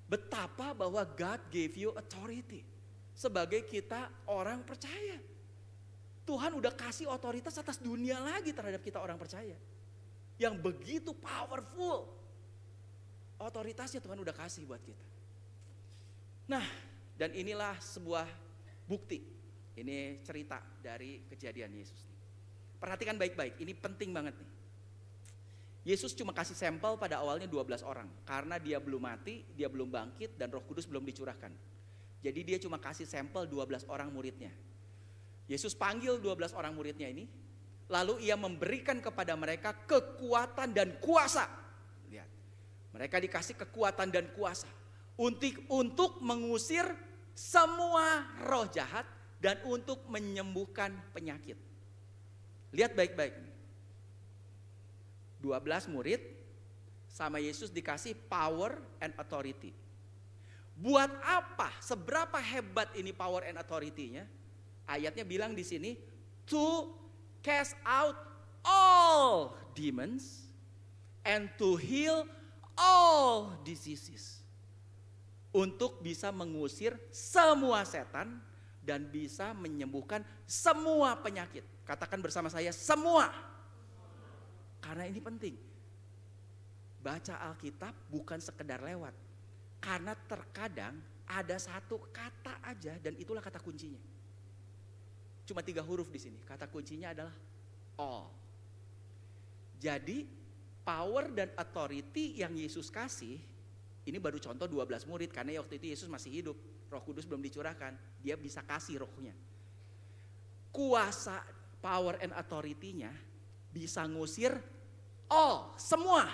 betapa bahwa God gave you authority. Sebagai kita orang percaya. Tuhan udah kasih otoritas atas dunia lagi terhadap kita orang percaya. Yang begitu powerful. Otoritasnya Tuhan udah kasih buat kita. Nah, dan inilah sebuah bukti. Ini cerita dari kejadian Yesus. Perhatikan baik-baik, ini penting banget nih. Yesus cuma kasih sampel pada awalnya 12 orang. Karena dia belum mati, dia belum bangkit, dan Roh Kudus belum dicurahkan. Jadi dia cuma kasih sampel 12 orang muridnya. Yesus panggil 12 orang muridnya ini. Lalu ia memberikan kepada mereka kekuatan dan kuasa. Lihat, mereka dikasih kekuatan dan kuasa. Untuk mengusir semua roh jahat dan untuk menyembuhkan penyakit. Lihat baik-baik. 12 murid sama Yesus dikasih power and authority. Buat apa? Seberapa hebat ini power and authority-nya? Ayatnya bilang di sini, to cast out all demons and to heal all diseases. Untuk bisa mengusir semua setan dan bisa menyembuhkan semua penyakit. Katakan bersama saya, semua. Karena ini penting. Baca Alkitab bukan sekedar lewat. Karena terkadang ada satu kata aja dan itulah kata kuncinya. Cuma 3 huruf di sini. Kata kuncinya adalah all. Jadi power dan authority yang Yesus kasih, ini baru contoh 12 murid karena waktu itu Yesus masih hidup. Roh Kudus belum dicurahkan. Dia bisa kasih rohnya. Kuasa, power and authority-nya bisa ngusir all, semua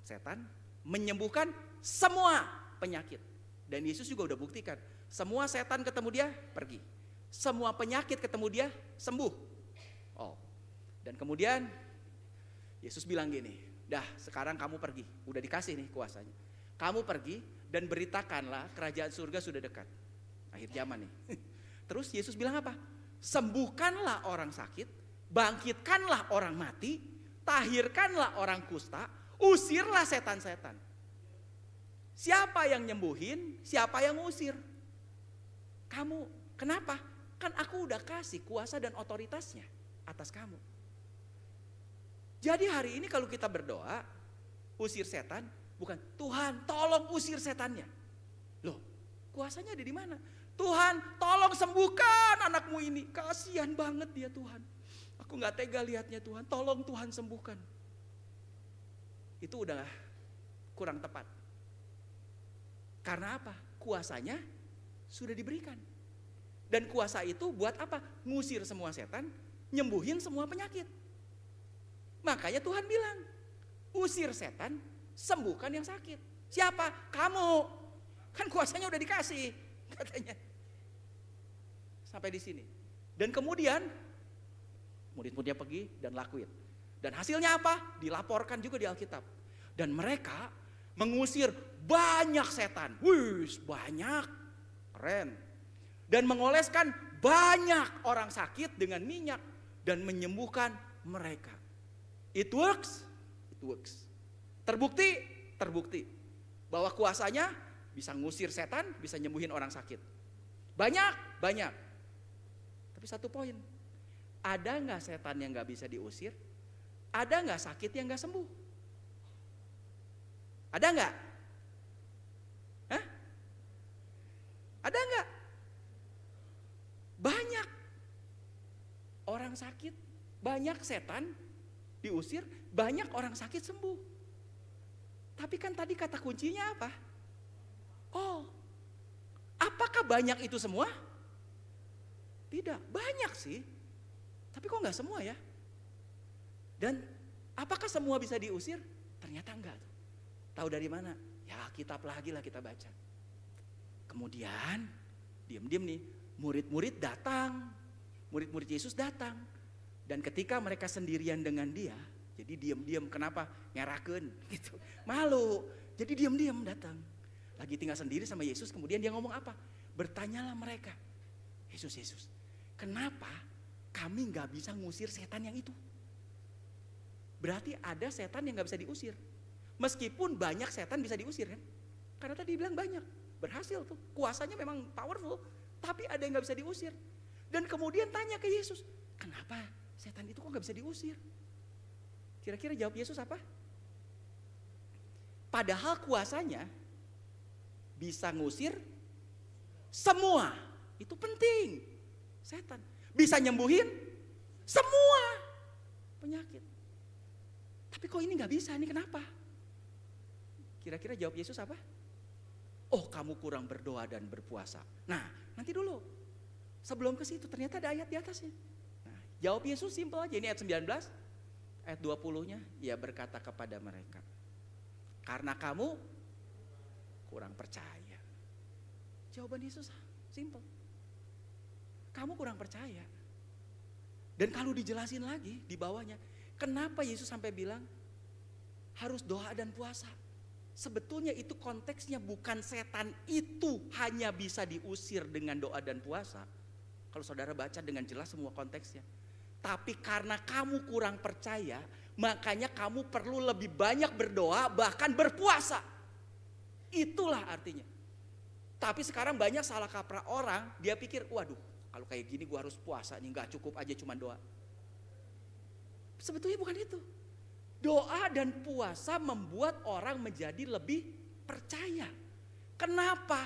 setan, menyembuhkan semua penyakit. Dan Yesus juga udah buktikan, semua setan ketemu dia pergi, semua penyakit ketemu dia sembuh. Oh, dan kemudian Yesus bilang gini, dah sekarang kamu pergi, udah dikasih nih kuasanya. Kamu pergi dan beritakanlah kerajaan surga sudah dekat. Akhir zaman nih. Terus Yesus bilang apa? Sembuhkanlah orang sakit, bangkitkanlah orang mati, tahirkanlah orang kusta, usirlah setan-setan. Siapa yang nyembuhin, siapa yang ngusir? Kamu. Kenapa? Kan aku udah kasih kuasa dan otoritasnya atas kamu. Jadi hari ini kalau kita berdoa, usir setan, bukan Tuhan tolong usir setannya. Loh, kuasanya ada di mana? Tuhan tolong sembuhkan anakmu ini. Kasihan banget dia Tuhan. Aku gak tega lihatnya Tuhan. Tolong Tuhan sembuhkan. Itu udah kurang tepat. Karena apa? Kuasanya sudah diberikan. Dan kuasa itu buat apa? Ngusir semua setan, nyembuhin semua penyakit. Makanya Tuhan bilang, usir setan, sembuhkan yang sakit. Siapa? Kamu. Kan kuasanya udah dikasih, katanya. Sampai di sini. Dan kemudian murid-muridnya pergi dan lakuin. Dan hasilnya apa? Dilaporkan juga di Alkitab. Dan mereka mengusir banyak setan. Wih, banyak. Keren. Dan mengoleskan banyak orang sakit dengan minyak. Dan menyembuhkan mereka. It works. It works. Terbukti. Terbukti. Bahwa kuasanya bisa ngusir setan, bisa nyembuhin orang sakit. Banyak. Banyak. Tapi satu poin. Ada gak setan yang gak bisa diusir? Ada gak sakit yang gak sembuh? Ada gak? Hah? Ada gak? Banyak. Orang sakit, banyak setan diusir, banyak orang sakit sembuh. Tapi kan tadi kata kuncinya apa? Oh, apakah banyak itu semua? Tidak, banyak sih. Tapi kok gak semua ya? Dan apakah semua bisa diusir? Ternyata enggak. Tahu dari mana? Ya kitab lagi lah kita baca. Kemudian diam-diam nih murid-murid datang. Murid-murid Yesus datang. Dan ketika mereka sendirian dengan dia, jadi diam-diam, kenapa? Ngerakeun gitu. Malu. Jadi diam-diam datang. Lagi tinggal sendiri sama Yesus, kemudian dia ngomong apa? Bertanyalah mereka. Yesus, kenapa kami gak bisa ngusir setan yang itu? Berarti ada setan yang gak bisa diusir. Meskipun banyak setan bisa diusir kan. Karena tadi bilang banyak. Berhasil tuh. Kuasanya memang powerful. Tapi ada yang gak bisa diusir. Dan kemudian tanya ke Yesus. Kenapa setan itu kok gak bisa diusir? Kira-kira jawab Yesus apa? Padahal kuasanya bisa ngusir semua. Itu penting. Setan. Bisa nyembuhin semua penyakit. Tapi kok ini gak bisa, ini kenapa? Kira-kira jawab Yesus apa? Oh, kamu kurang berdoa dan berpuasa. Nah, nanti dulu. Sebelum ke situ ternyata ada ayat di atasnya. Nah, jawab Yesus simpel aja. Ini ayat 19, ayat 20-nya. Ia berkata kepada mereka, karena kamu kurang percaya. Jawaban Yesus simpel. Kamu kurang percaya. Dan kalau dijelasin lagi di bawahnya, kenapa Yesus sampai bilang harus doa dan puasa? Sebetulnya itu konteksnya bukan setan itu hanya bisa diusir dengan doa dan puasa. Kalau saudara baca dengan jelas semua konteksnya. Tapi karena kamu kurang percaya, makanya kamu perlu lebih banyak berdoa bahkan berpuasa. Itulah artinya. Tapi sekarang banyak salah kaprah orang, dia pikir waduh kalau kayak gini gue harus puasa nih, gak cukup aja cuma doa. Sebetulnya bukan itu. Doa dan puasa membuat orang menjadi lebih percaya. Kenapa?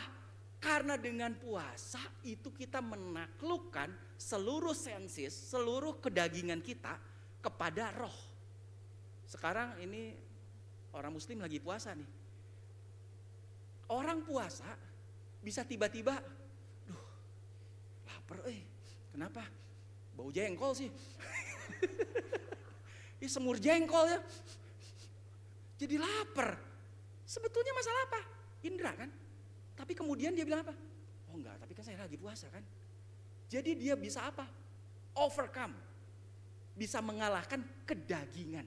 Karena dengan puasa itu kita menaklukkan seluruh sensis, seluruh kedagingan kita kepada roh. Sekarang ini orang muslim lagi puasa nih. Orang puasa bisa tiba-tiba, duh lapar kenapa? Bau jengkol sih. Ini semur jengkol ya. Jadi lapar. Sebetulnya masalah apa? Indra kan? Tapi kemudian dia bilang apa? Oh enggak, tapi kan saya lagi puasa kan. Jadi dia bisa apa? Overcome. Bisa mengalahkan kedagingan.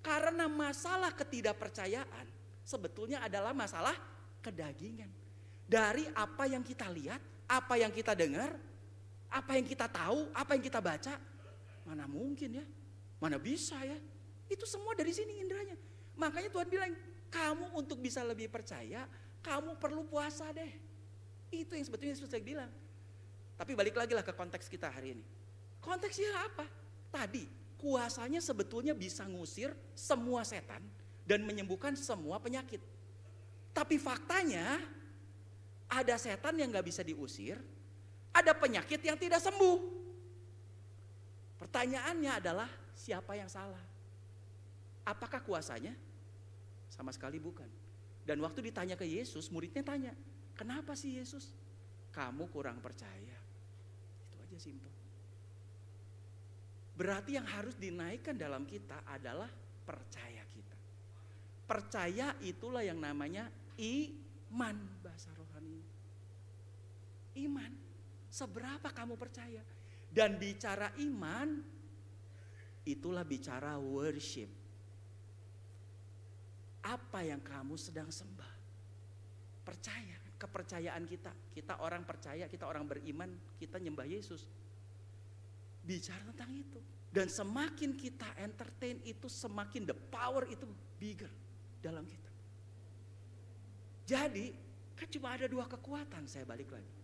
Karena masalah ketidakpercayaan sebetulnya adalah masalah kedagingan. Dari apa yang kita lihat, apa yang kita dengar, apa yang kita tahu, apa yang kita baca. Mana mungkin ya? Mana bisa ya? Itu semua dari sini inderanya. Makanya Tuhan bilang, Kamu untuk bisa lebih percaya, kamu perlu puasa deh. Itu yang sebetulnya Yesus bilang. Tapi balik lagi lah ke konteks kita hari ini. Konteksnya apa? Tadi kuasanya sebetulnya bisa ngusir semua setan dan menyembuhkan semua penyakit. Tapi faktanya ada setan yang gak bisa diusir, ada penyakit yang tidak sembuh. Pertanyaannya adalah siapa yang salah? Apakah kuasanya? Sama sekali bukan. Dan waktu ditanya ke Yesus, muridnya tanya, kenapa sih Yesus? Kamu kurang percaya. Itu aja simpel. Berarti yang harus dinaikkan dalam kita adalah percaya kita. Percaya itulah yang namanya iman bahasa rohani. Iman. Seberapa kamu percaya? Dan bicara iman, itulah bicara worship. Apa yang kamu sedang sembah? Percaya, kepercayaan kita. Kita orang percaya, kita orang beriman, kita nyembah Yesus. Bicara tentang itu. Dan semakin kita entertain itu, semakin the power itu bigger dalam kita. Jadi kan cuma ada dua kekuatan, saya balik lagi.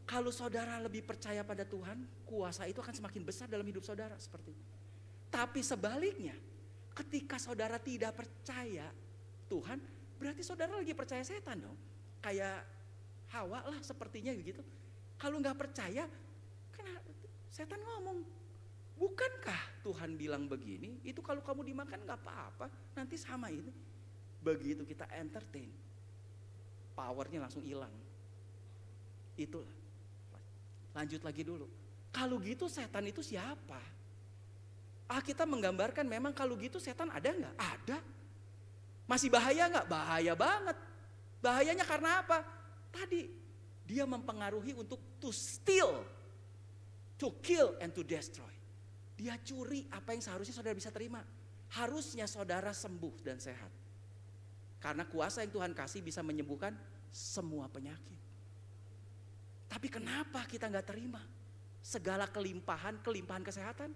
Kalau saudara lebih percaya pada Tuhan, kuasa itu akan semakin besar dalam hidup saudara seperti itu. Tapi sebaliknya, ketika saudara tidak percaya Tuhan, berarti saudara lagi percaya setan dong. Kayak Hawa lah sepertinya begitu. Kalau nggak percaya, kan setan ngomong, bukankah Tuhan bilang begini? Itu kalau kamu dimakan nggak apa-apa, nanti sama ini. Begitu kita entertain, powernya langsung hilang. Itulah. Lanjut lagi dulu. Kalau gitu setan itu siapa? Kita menggambarkan memang kalau gitu setan ada nggak? Ada. Masih bahaya nggak? Bahaya banget. Bahayanya karena apa? Tadi dia mempengaruhi untuk to steal, to kill and to destroy. Dia curi apa yang seharusnya saudara bisa terima. Harusnya saudara sembuh dan sehat. Karena kuasa yang Tuhan kasih bisa menyembuhkan semua penyakit. Tapi kenapa kita nggak terima segala kelimpahan kesehatan?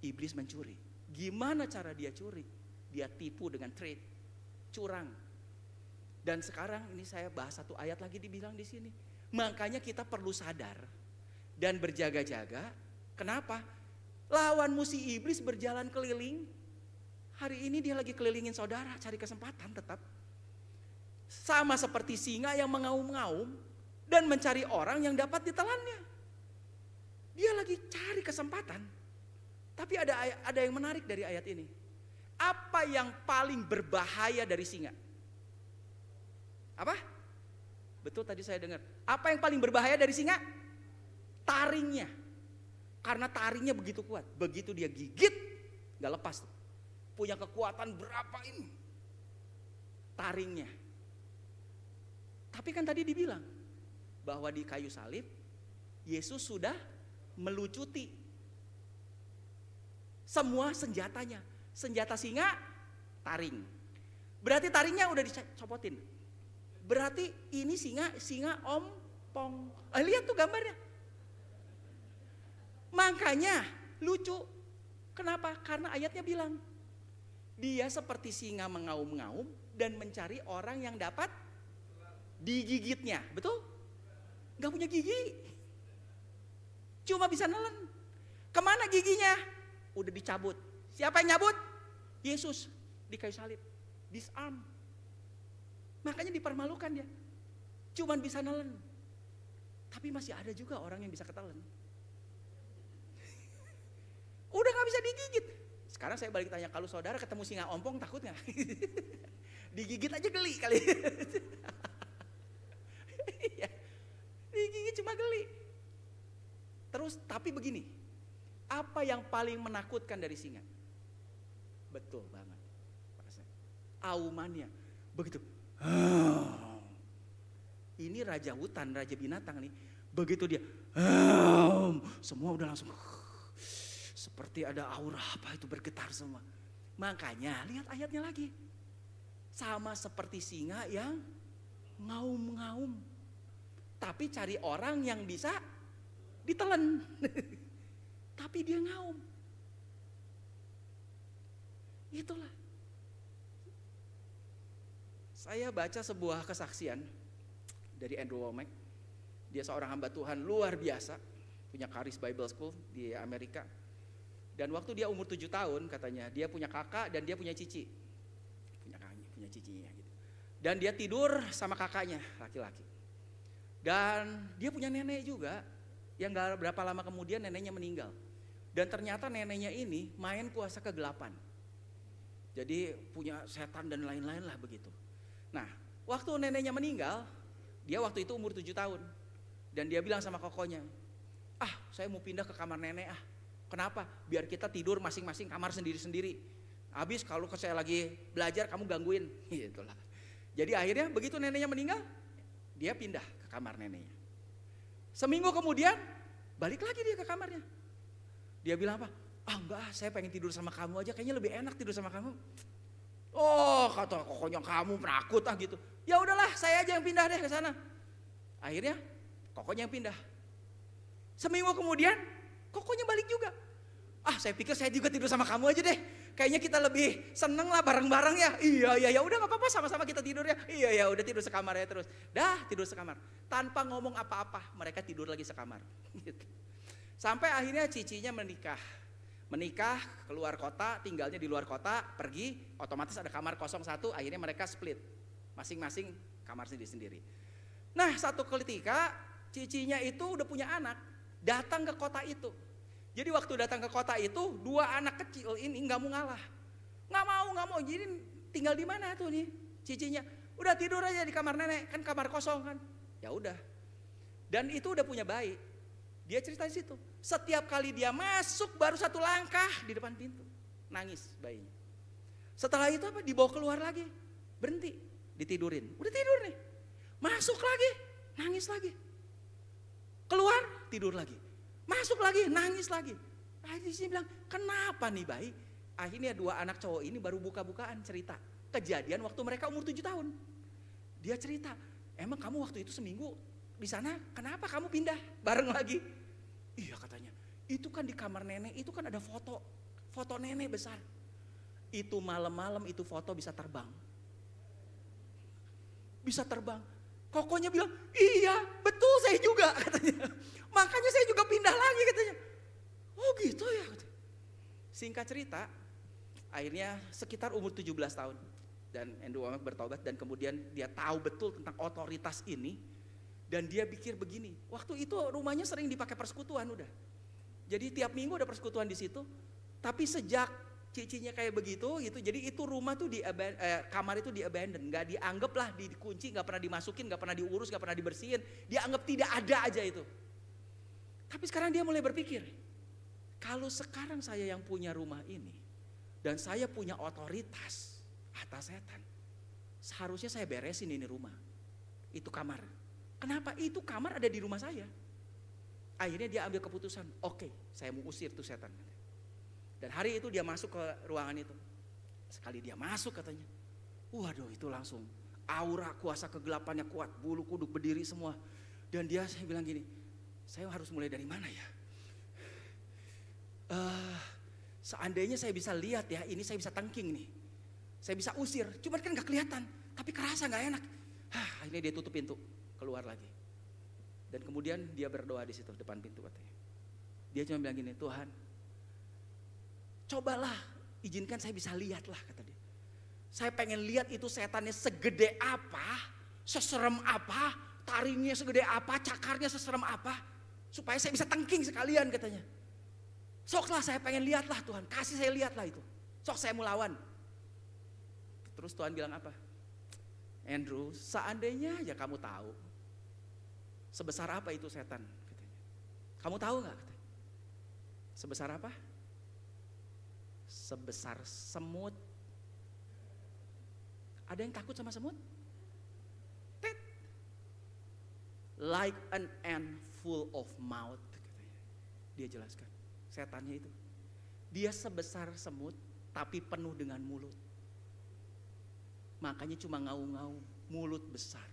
Iblis mencuri. Gimana cara dia curi? Dia tipu dengan trade, curang. Dan sekarang ini saya bahas satu ayat lagi dibilang di sini. Makanya kita perlu sadar dan berjaga-jaga. Kenapa? Lawan musuh iblis berjalan keliling. Hari ini dia lagi kelilingin saudara, cari kesempatan tetap. Sama seperti singa yang mengaum-ngaum dan mencari orang yang dapat ditelannya. Dia lagi cari kesempatan. Tapi ada yang menarik dari ayat ini. Apa yang paling berbahaya dari singa? Apa? Betul tadi saya dengar. Apa yang paling berbahaya dari singa? Taringnya. Karena taringnya begitu kuat. Begitu dia gigit, gak lepas. Punya kekuatan berapa ini? Taringnya. Tapi kan tadi dibilang bahwa di kayu salib Yesus sudah melucuti semua senjatanya. Senjata singa, taring. Berarti taringnya udah dicopotin. Berarti ini singa ompong. Lihat tuh gambarnya. Makanya lucu. Kenapa? Karena ayatnya bilang dia seperti singa mengaum-ngaum dan mencari orang yang dapat digigitnya. Betul? Gak punya gigi. Cuma bisa nelen. Kemana giginya? Udah dicabut. Siapa yang nyabut? Yesus di kayu salib. Disarm. Makanya dipermalukan dia. Cuman bisa nelen. Tapi masih ada juga orang yang bisa ketelen. Udah gak bisa digigit. Sekarang saya balik tanya, kalau saudara ketemu singa ompong takut gak? Digigit aja geli kali. Digigit cuma geli. Terus tapi begini, apa yang paling menakutkan dari singa? Betul banget. Aumannya begitu. Ini raja hutan, raja binatang nih. Begitu dia, semua udah langsung seperti ada aura apa itu bergetar semua. Makanya lihat ayatnya lagi. Sama seperti singa yang ngaum-ngaum. Tapi cari orang yang bisa ditelan. Tapi dia ngaum. Itulah. Saya baca sebuah kesaksian dari Andrew Wommack. Dia seorang hamba Tuhan luar biasa, punya Charis Bible School di Amerika. Dan waktu dia umur 7 tahun katanya, dia punya kakak dan dia punya cici. Punya cicinya gitu. Dan dia tidur sama kakaknya, laki-laki. Dan dia punya nenek juga, yang gak berapa lama kemudian neneknya meninggal. Dan ternyata neneknya ini main kuasa kegelapan. Jadi punya setan dan lain-lain lah begitu. Nah, waktu neneknya meninggal, dia waktu itu umur 7 tahun. Dan dia bilang sama kokonya, saya mau pindah ke kamar nenek Kenapa? Biar kita tidur masing-masing kamar sendiri-sendiri. Habis kalau saya lagi belajar kamu gangguin. Itulah. Jadi akhirnya begitu neneknya meninggal, dia pindah ke kamar neneknya. Seminggu kemudian balik lagi dia ke kamarnya. Dia bilang apa? Enggak, saya pengen tidur sama kamu aja, kayaknya lebih enak tidur sama kamu. Oh, kata kokonya kamu penakut gitu. Ya udahlah, saya aja yang pindah deh ke sana. Akhirnya kokonya yang pindah. Seminggu kemudian kokonya balik juga. Saya pikir saya juga tidur sama kamu aja deh. Kayaknya kita lebih seneng lah bareng-bareng ya. Iya, udah gak apa-apa, sama-sama kita tidur ya. Iya, udah tidur sekamar ya terus. Dah tidur sekamar. Tanpa ngomong apa-apa, mereka tidur lagi sekamar. Gitu. Sampai akhirnya cicinya menikah keluar kota, tinggalnya di luar kota, pergi, otomatis ada kamar kosong satu, akhirnya mereka split. Masing-masing kamar sendiri-sendiri. Nah, satu ketika cicinya itu udah punya anak, datang ke kota itu. Jadi waktu datang ke kota itu, 2 anak kecil ini nggak mau ngalah, nggak mau. Jadi tinggal di mana tuh nih cicinya? Udah tidur aja di kamar nenek, kan kamar kosong kan? Ya udah. Dan itu udah punya bayi. Dia cerita di situ. Setiap kali dia masuk baru 1 langkah di depan pintu, nangis bayinya. Setelah itu apa? Dibawa keluar lagi, berhenti, ditidurin. Udah tidur nih, masuk lagi, nangis lagi. Keluar, tidur lagi. Masuk lagi, nangis lagi. Akhirnya dia bilang, kenapa nih bayi? Akhirnya 2 anak cowok ini baru buka-bukaan cerita. Kejadian waktu mereka umur 7 tahun. Dia cerita, emang kamu waktu itu seminggu di sana, kenapa kamu pindah bareng lagi? Iya katanya, itu kan di kamar nenek, itu kan ada foto nenek besar. Itu malam-malam itu foto bisa terbang. Bisa terbang. Kokonya bilang, iya betul saya juga katanya. Makanya saya juga pindah lagi katanya. Oh gitu ya katanya. Singkat cerita, akhirnya sekitar umur 17 tahun. Dan Andrew Wommack bertobat dan kemudian dia tahu betul tentang otoritas ini. Dan dia pikir begini, waktu itu rumahnya sering dipakai persekutuan udah. Jadi tiap minggu ada persekutuan di situ. Tapi sejak cicinya kayak begitu gitu, jadi itu rumah tuh kamar itu di-abandon, nggak dianggap lah, dikunci, nggak pernah dimasukin, nggak pernah diurus, nggak pernah dibersihin, dianggap tidak ada aja itu. Tapi sekarang dia mulai berpikir, kalau sekarang saya yang punya rumah ini dan saya punya otoritas atas setan, seharusnya saya beresin ini rumah, itu kamar. Kenapa? Itu kamar ada di rumah saya. Akhirnya dia ambil keputusan, oke, saya mau usir tuh setan. Dan hari itu dia masuk ke ruangan itu. Sekali dia masuk katanya, waduh itu langsung aura kuasa kegelapannya kuat, bulu kuduk berdiri semua. Dan saya bilang gini, saya harus mulai dari mana ya? Seandainya saya bisa lihat ya, ini saya bisa tangking nih. Saya bisa usir, cuman kan gak kelihatan, tapi kerasa gak enak. Akhirnya dia tutup pintu, keluar lagi. Dan kemudian dia berdoa di situ depan pintu katanya. Dia cuma bilang gini, Tuhan, cobalah izinkan saya bisa lihat lah kata dia. Saya pengen lihat itu setannya segede apa, seserem apa, taringnya segede apa, cakarnya seserem apa, supaya saya bisa tangking sekalian katanya. Soklah saya pengen lihat lah Tuhan, kasih saya lihat lah itu. Sok saya mau lawan. Terus Tuhan bilang apa? Andrew, seandainya ya kamu tahu sebesar apa itu setan katanya. Kamu tahu gak katanya? Sebesar apa? Sebesar semut. Ada yang takut sama semut? Tet. Like an ant full of mouth katanya. Dia jelaskan, setannya itu. Dia sebesar semut tapi penuh dengan mulut. Makanya cuma ngau-ngau, mulut besar.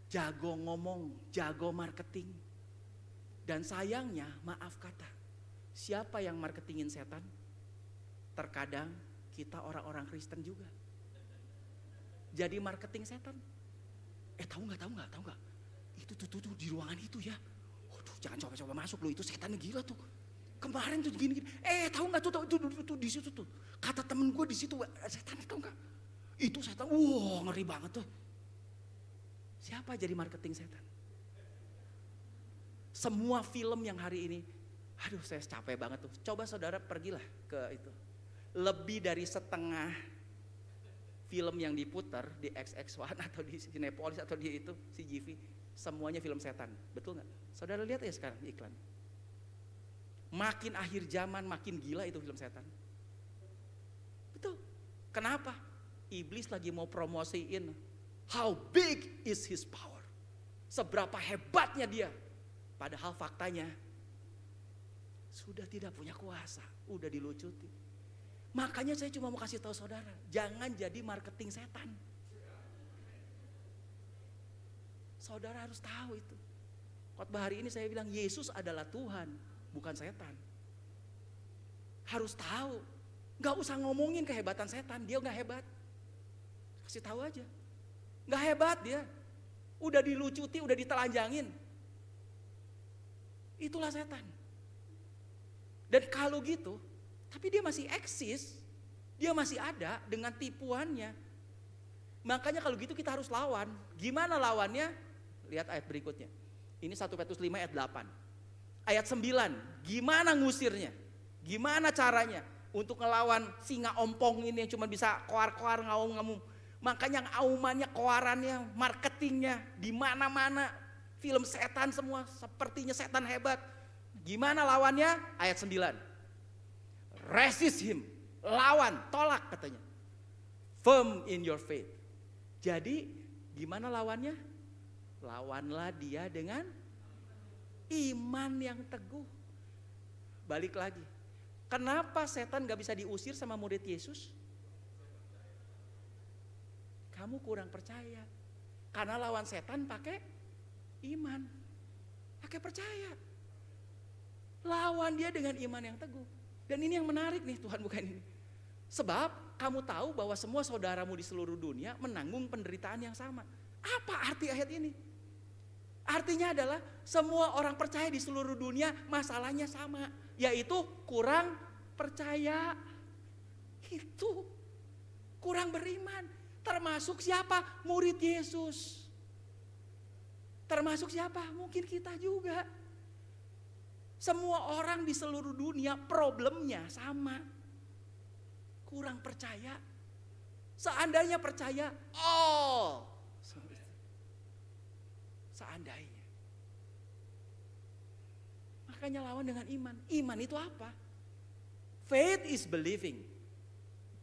Jago ngomong, jago marketing. Dan sayangnya, maaf kata, siapa yang marketingin setan? Terkadang kita orang-orang Kristen juga. jadi marketing setan. Tahu nggak? Itu tuh di ruangan itu ya. Waduh, jangan coba-coba masuk loh, itu setan gila tuh. Kemarin tuh gini. Tahu nggak tuh di situ tuh. Kata temen gue di situ, setan, tahu nggak? Itu setan, ngeri banget tuh. Siapa jadi marketing setan? Semua film yang hari ini, aduh saya capek banget tuh. Coba saudara pergilah ke itu. Lebih dari setengah film yang diputar di XX1 atau di Cinepolis atau di itu CGV, semuanya film setan. Betul nggak? Saudara lihat ya sekarang iklan. Makin akhir zaman makin gila itu film setan. Betul. Kenapa? Iblis lagi mau promosiin how big is his power. Seberapa hebatnya dia. Padahal faktanya sudah tidak punya kuasa, udah dilucuti. Makanya saya cuma mau kasih tahu saudara, jangan jadi marketing setan. Saudara harus tahu itu. Khotbah hari ini saya bilang Yesus adalah Tuhan, bukan setan. Harus tahu. Gak usah ngomongin kehebatan setan, dia gak hebat. Kasih tahu aja. Gak hebat dia. Udah dilucuti, udah ditelanjangin. Itulah setan. Dan kalau gitu, tapi dia masih eksis, dia masih ada dengan tipuannya. Makanya kalau gitu kita harus lawan. Gimana lawannya? Lihat ayat berikutnya. Ini 1 Petrus 5 ayat 8. Ayat 9, gimana ngusirnya? Gimana caranya untuk ngelawan singa ompong ini yang cuma bisa koar-koar ngaum-ngaum. Makanya aumannya, koarannya, marketingnya di mana-mana. Film setan semua, sepertinya setan hebat. Gimana lawannya? Ayat 9. Resist him, lawan, tolak katanya. Firm in your faith. Jadi gimana lawannya? Lawanlah dia dengan iman yang teguh. Balik lagi. Kenapa setan gak bisa diusir sama murid Yesus? Kamu kurang percaya. Karena lawan setan pakai iman. Pakai percaya. Lawan dia dengan iman yang teguh. Dan ini yang menarik nih, Tuhan bukan ini. Sebab kamu tahu bahwa semua saudaramu di seluruh dunia menanggung penderitaan yang sama. Apa arti ayat ini? Artinya adalah semua orang percaya di seluruh dunia masalahnya sama. Yaitu kurang percaya. Itu kurang beriman. Termasuk siapa? Murid Yesus. Termasuk siapa? Mungkin kita juga. Semua orang di seluruh dunia problemnya sama. Kurang percaya. Seandainya percaya, seandainya. Makanya lawan dengan iman. Iman itu apa? Faith is believing.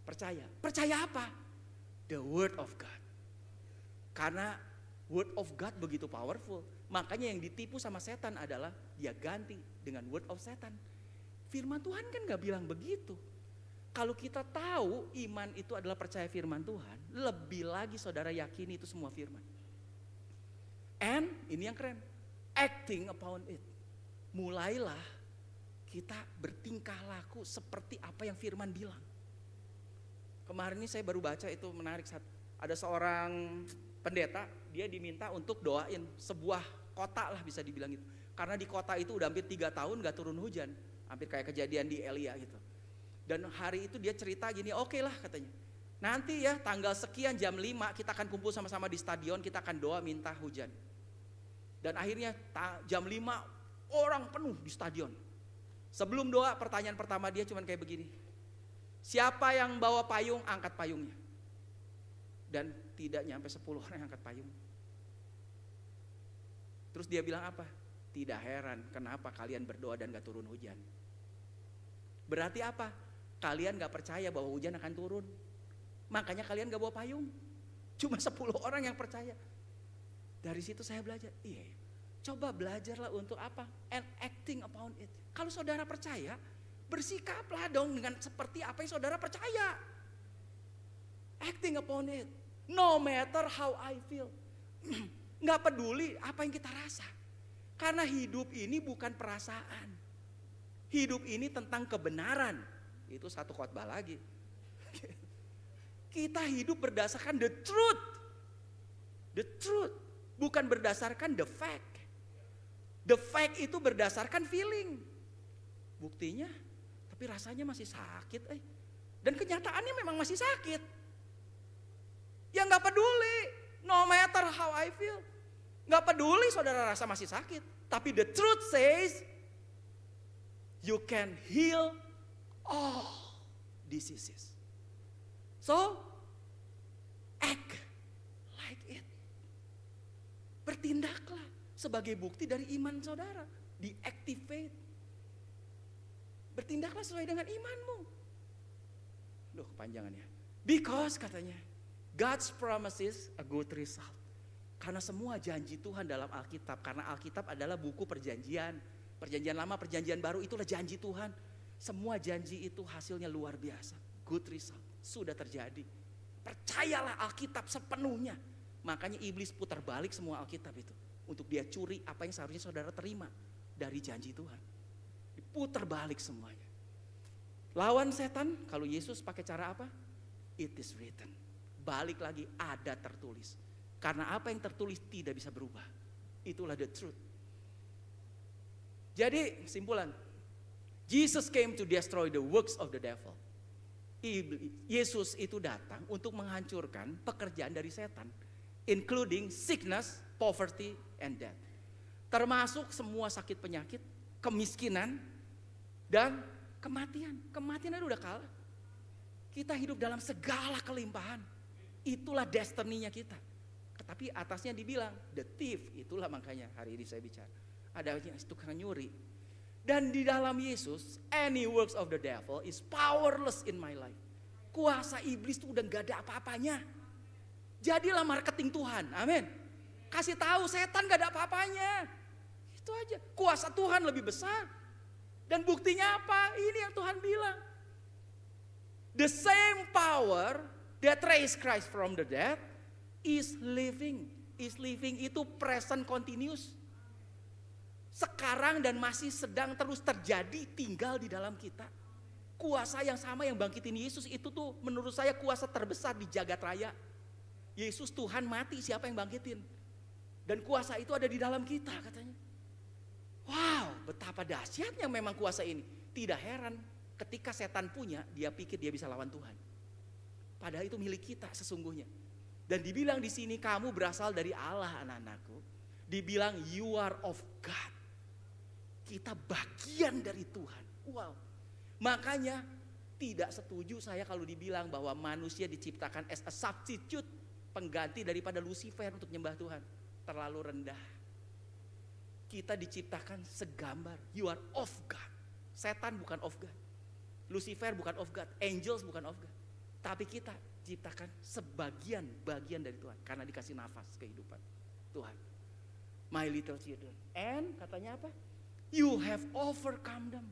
Percaya. Percaya apa? The word of God. Karena word of God begitu powerful. Makanya yang ditipu sama setan adalah dia ganti dengan word of setan. Firman Tuhan kan gak bilang begitu. Kalau kita tahu iman itu adalah percaya firman Tuhan, lebih lagi saudara yakini itu semua firman. And ini yang keren, acting upon it. Mulailah kita bertingkah laku seperti apa yang firman bilang. Kemarin ini saya baru baca itu menarik. Ada seorang pendeta, dia diminta untuk doain sebuah kota lah bisa dibilang gitu. Karena di kota itu udah hampir 3 tahun gak turun hujan. Hampir kayak kejadian di Elia gitu. Dan hari itu dia cerita gini, oke lah katanya. Nanti ya tanggal sekian jam 5 kita akan kumpul sama-sama di stadion, kita akan doa minta hujan. Dan akhirnya jam 5 orang penuh di stadion. Sebelum doa pertanyaan pertama dia cuman kayak begini. Siapa yang bawa payung, angkat payungnya. Dan tidak nyampe 10 orang yang angkat payung. Terus dia bilang apa? Tidak heran kenapa kalian berdoa dan gak turun hujan. Berarti apa? Kalian gak percaya bahwa hujan akan turun. Makanya kalian gak bawa payung. Cuma 10 orang yang percaya. Dari situ saya belajar. Iya, coba belajarlah untuk apa? And acting upon it. Kalau saudara percaya, bersikaplah dong dengan seperti apa yang saudara percaya. Acting upon it. No matter how I feel. Gak peduli apa yang kita rasa. Karena hidup ini bukan perasaan. Hidup ini tentang kebenaran. Itu satu khotbah lagi. Kita hidup berdasarkan the truth. The truth. Bukan berdasarkan the fact. The fact itu berdasarkan feeling. Buktinya, tapi rasanya masih sakit. Dan kenyataannya memang masih sakit. Ya gak peduli. No matter how I feel. Gak peduli saudara rasa masih sakit. Tapi the truth says, you can heal all diseases. So, act like it. Bertindaklah sebagai bukti dari iman saudara. Di-activate. Bertindaklah sesuai dengan imanmu. Loh, kepanjangan ya. Because katanya, God's promises a good result. Karena semua janji Tuhan dalam Alkitab. Karena Alkitab adalah buku perjanjian. Perjanjian lama, perjanjian baru, itulah janji Tuhan. Semua janji itu hasilnya luar biasa. Good result. Sudah terjadi. Percayalah Alkitab sepenuhnya. Makanya iblis putar balik semua Alkitab itu. Untuk dia curi apa yang seharusnya saudara terima dari janji Tuhan. Diputar balik semuanya. Lawan setan, kalau Yesus pakai cara apa? It is written. Balik lagi, ada tertulis. Karena apa yang tertulis tidak bisa berubah. Itulah the truth. Jadi kesimpulan, Jesus came to destroy the works of the devil. Yesus itu datang untuk menghancurkan pekerjaan dari setan. Including sickness, poverty, and death. Termasuk semua sakit penyakit, kemiskinan, dan kematian. Kematian itu udah kalah. Kita hidup dalam segala kelimpahan. Itulah destiny-nya kita. Tapi atasnya dibilang, the thief, itulah makanya hari ini saya bicara. Ada yang tukang nyuri. Dan di dalam Yesus, any works of the devil is powerless in my life. Kuasa iblis itu udah gak ada apa-apanya. Jadilah marketing Tuhan, amin. Kasih tahu setan gak ada apa-apanya. Itu aja, kuasa Tuhan lebih besar. Dan buktinya apa? Ini yang Tuhan bilang. The same power that raised Christ from the dead is living. Is living itu present continuous. Sekarang dan masih sedang terus terjadi, tinggal di dalam kita. Kuasa yang sama yang bangkitin Yesus itu tuh menurut saya kuasa terbesar di jagat raya. Yesus Tuhan mati, siapa yang bangkitin? Dan kuasa itu ada di dalam kita katanya. Wow, betapa dahsyatnya memang kuasa ini. Tidak heran ketika setan punya, dia pikir dia bisa lawan Tuhan. Padahal itu milik kita sesungguhnya. Dan dibilang di sini kamu berasal dari Allah anak-anakku. Dibilang you are of God. Kita bagian dari Tuhan. Wow. Makanya tidak setuju saya kalau dibilang bahwa manusia diciptakan as a substitute, pengganti daripada Lucifer untuk nyembah Tuhan. Terlalu rendah. Kita diciptakan segambar. You are of God. Setan bukan of God. Lucifer bukan of God. Angels bukan of God. Tapi kita diciptakan bagian dari Tuhan. Karena dikasih nafas kehidupan Tuhan. My little children. And katanya apa? You have overcome them.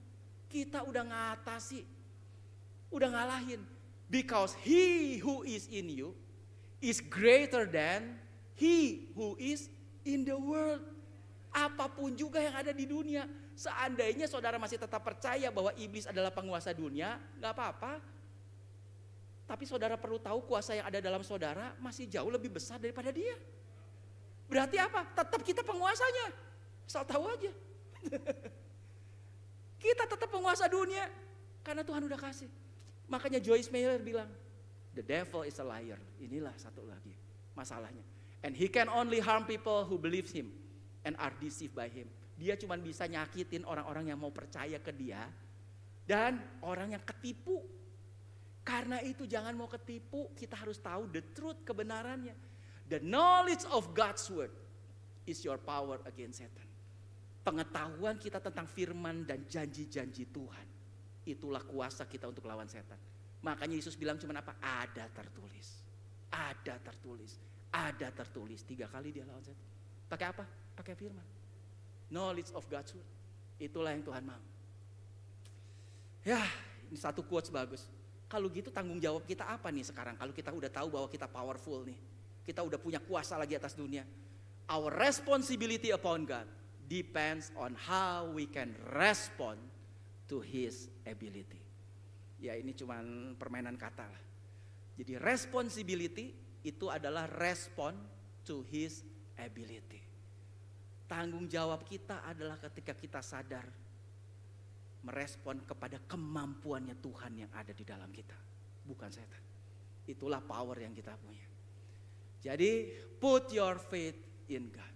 Kita udah ngatasi. Udah ngalahin. Because he who is in you is greater than he who is in the world. Apapun juga yang ada di dunia. Seandainya saudara masih tetap percaya bahwa iblis adalah penguasa dunia, gak apa-apa. Tapi saudara perlu tahu kuasa yang ada dalam saudara masih jauh lebih besar daripada dia. Berarti apa? Tetap kita penguasanya. Asal tahu aja. Kita tetap penguasa dunia. Karena Tuhan udah kasih. Makanya Joyce Meyer bilang, the devil is a liar. Inilah satu lagi masalahnya. And he can only harm people who believe him and are deceived by him. Dia cuma bisa nyakitin orang-orang yang mau percaya ke dia dan orang yang ketipu. Karena itu jangan mau ketipu, kita harus tahu the truth, kebenarannya. The knowledge of God's word is your power against Satan. Pengetahuan kita tentang firman dan janji-janji Tuhan, itulah kuasa kita untuk lawan setan. Makanya Yesus bilang cuma apa? Ada tertulis. Ada tertulis. Ada tertulis. 3 kali dia lawan setan. Pakai apa? Pakai firman. Knowledge of God's word. Itulah yang Tuhan mau. Ya, ini satu quotes bagus. Kalau gitu tanggung jawab kita apa nih sekarang? Kalau kita udah tahu bahwa kita powerful nih. Kita udah punya kuasa lagi atas dunia. Our responsibility upon God depends on how we can respond to His ability. Ya ini cuma permainan kata lah. Jadi responsibility itu adalah respond to his ability. Tanggung jawab kita adalah ketika kita sadar merespon kepada kemampuannya Tuhan yang ada di dalam kita, bukan setan. Itulah power yang kita punya. Jadi put your faith in God.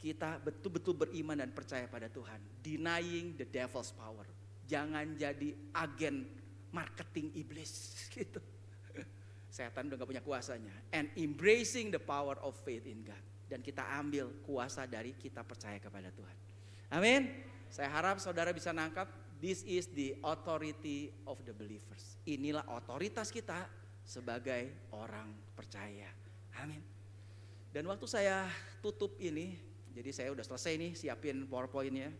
Kita betul-betul beriman dan percaya pada Tuhan. Denying the devil's power. Jangan jadi agen marketing iblis gitu. Setan udah gak punya kuasanya. And embracing the power of faith in God. Dan kita ambil kuasa dari kita percaya kepada Tuhan. Amin. Saya harap saudara bisa nangkap. This is the authority of the believers. Inilah otoritas kita sebagai orang percaya. Amin. Dan waktu saya tutup ini, jadi saya udah selesai nih siapin PowerPoint-nya.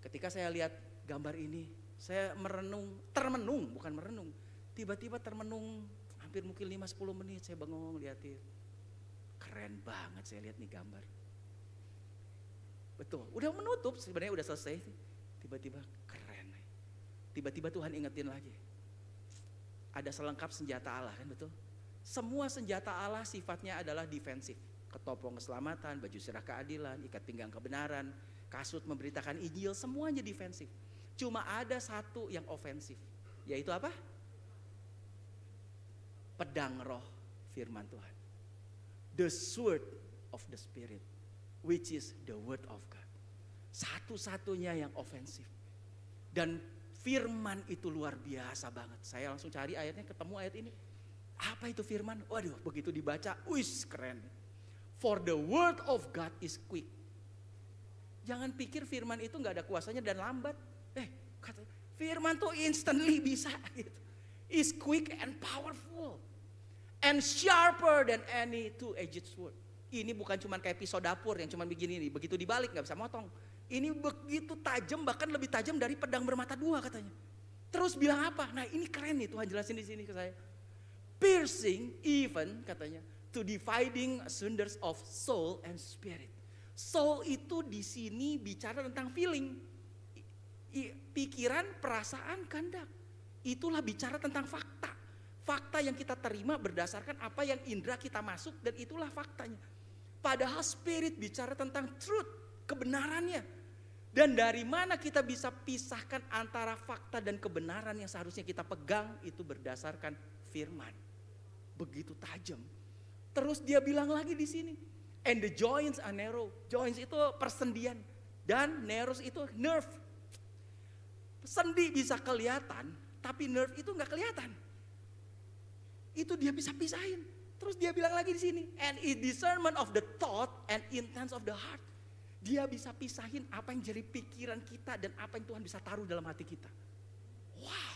Ketika saya lihat gambar ini, saya termenung, bukan merenung. Tiba-tiba termenung hampir mungkin 5-10 menit saya bengong liatin. Keren banget saya lihat nih gambar. Betul, udah menutup sebenarnya udah selesai. Tiba-tiba keren. Tiba-tiba Tuhan ingetin lagi. Ada selengkap senjata Allah kan, betul? Semua senjata Allah sifatnya adalah defensif. Ketopong keselamatan, baju sirah keadilan, ikat pinggang kebenaran, kasut memberitakan Injil, semuanya defensif. Cuma ada satu yang ofensif, yaitu apa? Pedang roh firman Tuhan. The sword of the spirit, which is the word of God. Satu-satunya yang ofensif. Dan firman itu luar biasa banget. Saya langsung cari ayatnya, ketemu ayat ini. Apa itu firman? Waduh, begitu dibaca, wis keren. For the word of God is quick. Jangan pikir firman itu gak ada kuasanya dan lambat. Firman tuh instantly bisa gitu. Is quick and powerful. And sharper than any two-edged sword. Ini bukan cuma kayak pisau dapur yang cuma begini nih. Begitu dibalik gak bisa motong. Ini begitu tajam, bahkan lebih tajam dari pedang bermata dua katanya. Terus bilang apa? Nah ini keren nih, Tuhan jelasin di sini ke saya. Piercing even katanya to dividing sunders of soul and spirit. Soul itu di sini bicara tentang feeling, pikiran, perasaan, kehendak. Itulah bicara tentang fakta. Fakta yang kita terima berdasarkan apa yang indera kita masuk dan itulah faktanya. Padahal spirit bicara tentang truth, kebenarannya. Dan dari mana kita bisa pisahkan antara fakta dan kebenaran yang seharusnya kita pegang itu berdasarkan firman. Begitu tajam. Terus dia bilang lagi di sini, and the joints are narrow. Joints itu persendian dan narrows itu nerve. Sendi bisa kelihatan, tapi nerve itu nggak kelihatan. Itu dia bisa pisahin. Terus dia bilang lagi di sini, and is discernment of the thought and intents of the heart. Dia bisa pisahin apa yang jadi pikiran kita dan apa yang Tuhan bisa taruh dalam hati kita. Wow,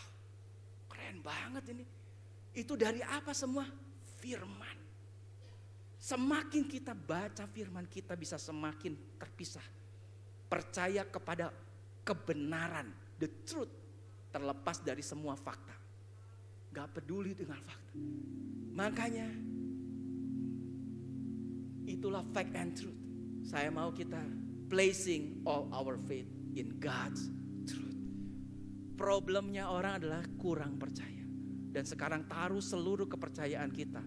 keren banget ini. Itu dari apa semua? Firman. Semakin kita baca firman, kita bisa semakin terpisah. Percaya kepada kebenaran, the truth, terlepas dari semua fakta. Gak peduli dengan fakta. Makanya itulah fact and truth. Saya mau kita placing all our faith in God's truth. Problemnya orang adalah kurang percaya. Dan sekarang taruh seluruh kepercayaan kita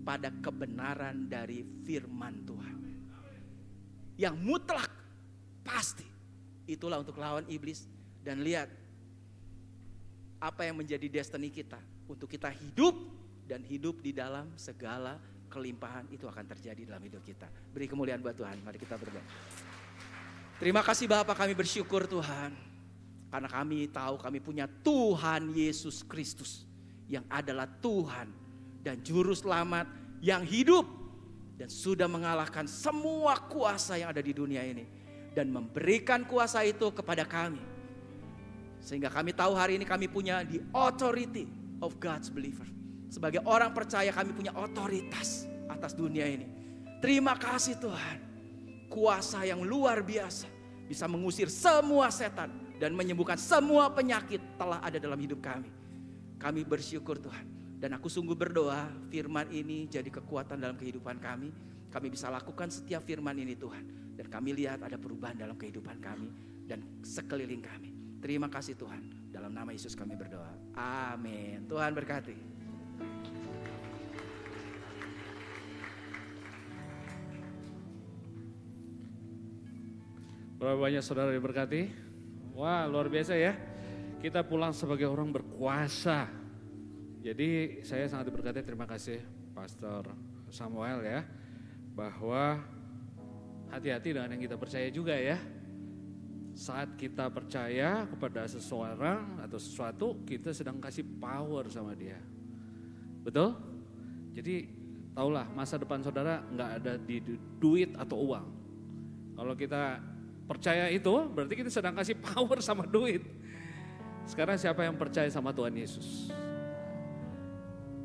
pada kebenaran dari firman Tuhan. Yang mutlak, pasti. Itulah untuk lawan iblis. Dan lihat apa yang menjadi destiny kita. Untuk kita hidup dan hidup di dalam segala kelimpahan itu akan terjadi dalam hidup kita. Beri kemuliaan buat Tuhan. Mari kita berdoa. Terima kasih Bapa, kami bersyukur Tuhan. Karena kami tahu kami punya Tuhan Yesus Kristus. Yang adalah Tuhan dan Juru Selamat yang hidup. Dan sudah mengalahkan semua kuasa yang ada di dunia ini. Dan memberikan kuasa itu kepada kami. Sehingga kami tahu hari ini kami punya the authority of God's believer. Sebagai orang percaya kami punya otoritas atas dunia ini. Terima kasih Tuhan. Kuasa yang luar biasa bisa mengusir semua setan dan menyembuhkan semua penyakit telah ada dalam hidup kami. Kami bersyukur Tuhan. Dan aku sungguh berdoa firman ini jadi kekuatan dalam kehidupan kami. Kami bisa lakukan setiap firman ini Tuhan. Dan kami lihat ada perubahan dalam kehidupan kami dan sekeliling kami. Terima kasih Tuhan. Dalam nama Yesus kami berdoa. Amin. Tuhan berkati. Berapa banyak saudara diberkati? Wah, luar biasa ya. Kita pulang sebagai orang berkuasa. Jadi saya sangat diberkati, terima kasih Pastor Samuel ya. Bahwa hati-hati dengan yang kita percaya juga ya. Saat kita percaya kepada seseorang atau sesuatu, kita sedang kasih power sama dia. Betul? Jadi taulah masa depan saudara nggak ada di duit atau uang. Kalau kita percaya itu berarti kita sedang kasih power sama duit. Sekarang siapa yang percaya sama Tuhan Yesus?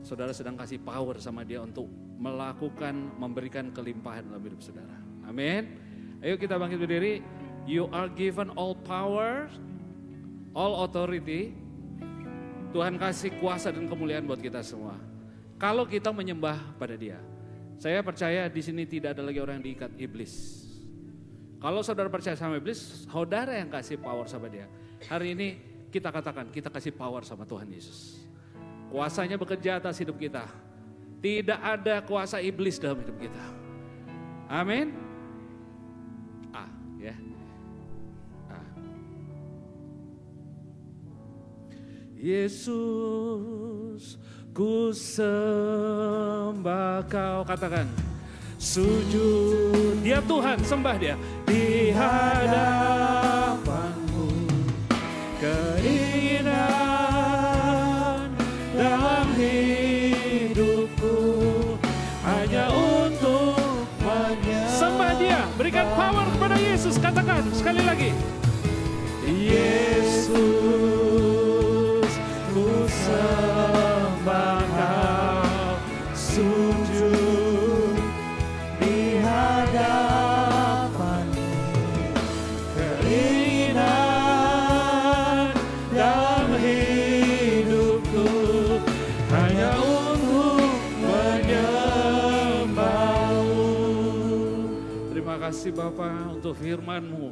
Saudara sedang kasih power sama dia untuk memberikan kelimpahan dalam hidup saudara. Amin. Ayo kita bangkit berdiri. You are given all power, all authority. Tuhan kasih kuasa dan kemuliaan buat kita semua. Kalau kita menyembah pada dia. Saya percaya di sini tidak ada lagi orang yang diikat iblis. Kalau saudara percaya sama iblis, saudara yang kasih power sama dia. Hari ini kita katakan, kita kasih power sama Tuhan Yesus. Kuasanya bekerja atas hidup kita. Tidak ada kuasa iblis dalam hidup kita. Amin. Ya. Yesus, ku sembah Kau, katakan. Sujud, dia Tuhan, sembah dia. Di hadapan-Mu, keinginan dalam hidupku hanya untuk sembah dia. Berikan power kepada Yesus, katakan sekali lagi. Yesus, ku sembah Kau, sujud di hadapan-Mu, keinginan dalam hidupku hanya untuk menyembah-Mu. Terima kasih Bapa untuk firman-Mu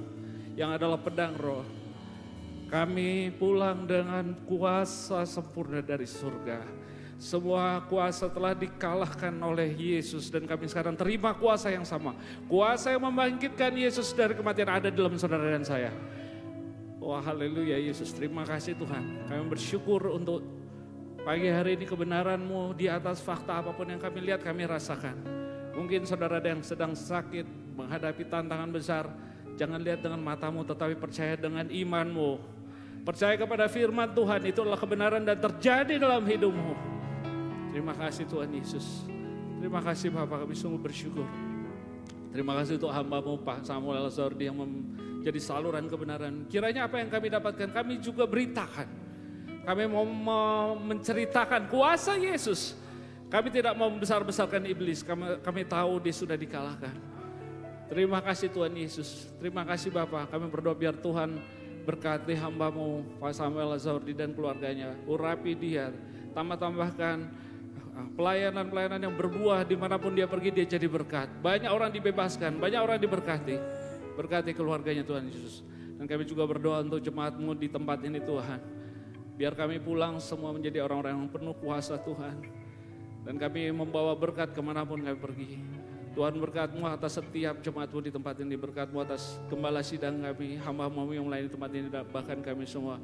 yang adalah pedang roh. Kami pulang dengan kuasa sempurna dari surga. Semua kuasa telah dikalahkan oleh Yesus dan kami sekarang terima kuasa yang sama. Kuasa yang membangkitkan Yesus dari kematian ada di dalam saudara dan saya. Wah, haleluya Yesus, terima kasih Tuhan. Kami bersyukur untuk pagi hari ini kebenaran-Mu di atas fakta apapun yang kami lihat, kami rasakan. Mungkin saudara yang sedang sakit, menghadapi tantangan besar, jangan lihat dengan matamu tetapi percaya dengan iman-Mu. Percaya kepada firman Tuhan, itu adalah kebenaran dan terjadi dalam hidupmu. Terima kasih Tuhan Yesus. Terima kasih Bapak, kami sungguh bersyukur. Terima kasih untuk hamba-Mu Pak Samuel Zordi yang menjadi saluran kebenaran. Kiranya apa yang kami dapatkan, kami juga beritakan. Kami mau menceritakan kuasa Yesus. Kami tidak mau membesar-besarkan iblis, kami tahu dia sudah dikalahkan. Terima kasih Tuhan Yesus. Terima kasih Bapak, kami berdoa biar Tuhan berkati hamba-Mu Pak Samuel Zordi dan keluarganya. Urapi dia, tambahkan pelayanan-pelayanan yang berbuah dimanapun dia pergi, dia jadi berkat. Banyak orang dibebaskan, banyak orang diberkati. Berkati keluarganya Tuhan Yesus. Dan kami juga berdoa untuk jemaat-Mu di tempat ini Tuhan. Biar kami pulang semua menjadi orang-orang yang penuh kuasa Tuhan. Dan kami membawa berkat kemanapun kami pergi. Tuhan berkat-Mu atas setiap jemaat-Mu di tempat ini. Berkat-Mu atas gembala sidang kami, hamba-Mu yang melayani tempat ini, bahkan kami semua.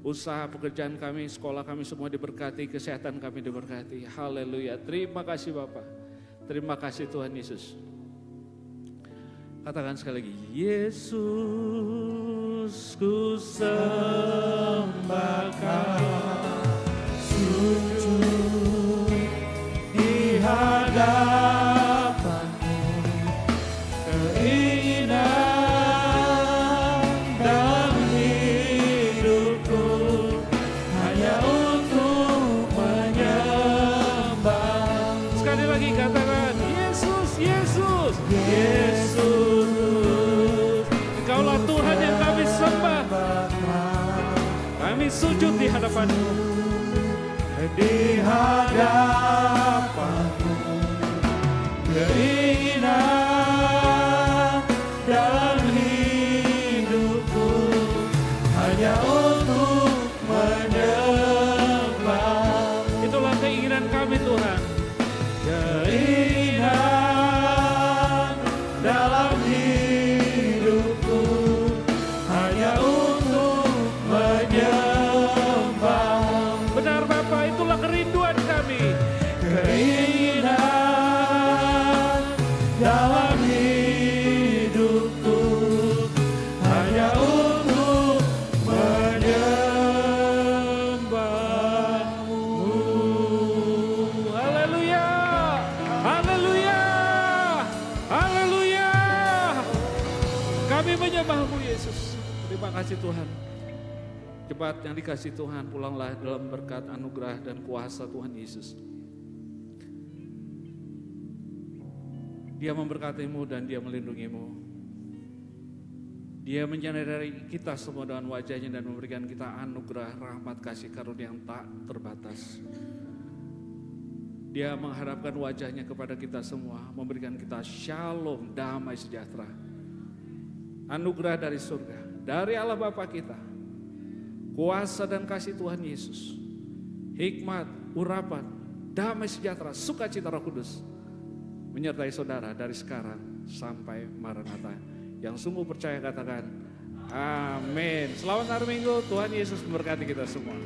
Usaha pekerjaan kami, sekolah kami semua diberkati, kesehatan kami diberkati. Haleluya. Terima kasih Bapak. Terima kasih Tuhan Yesus. Katakan sekali lagi, Yesus, ku sembah Kau, sujud di hadapan-Mu, keinginan dalam hidupku hanya untuk menyembah. Sekali lagi katakan, Yesus, Yesus, Yesus, Engkaulah Tuhan yang kami sembah. Kami sujud di hadapan-Mu, di hadapan-Mu, keinginan dalam hidupku hanya untuk menyembah. Itulah keinginan kami Tuhan. Keinginan dalam hidupku keinginan dalam hidupku hanya untuk menyembah-Mu. Haleluya, haleluya, haleluya. Kami menyembah-Mu Yesus. Terima kasih Tuhan. Cepat yang dikasih Tuhan, pulanglah dalam berkat anugerah dan kuasa Tuhan Yesus. Dia memberkati-Mu dan Dia melindungi-Mu. Dia menyadari kita semua dengan wajah-Nya dan memberikan kita anugerah, rahmat, kasih karunia yang tak terbatas. Dia menghadapkan wajah-Nya kepada kita semua, memberikan kita shalom, damai sejahtera. Anugerah dari surga, dari Allah Bapa kita. Kuasa dan kasih Tuhan Yesus, hikmat, urapan, damai sejahtera, sukacita Roh Kudus menyertai saudara dari sekarang sampai Maranatha. Yang sungguh percaya katakan amin. Selamat hari Minggu, Tuhan Yesus memberkati kita semua.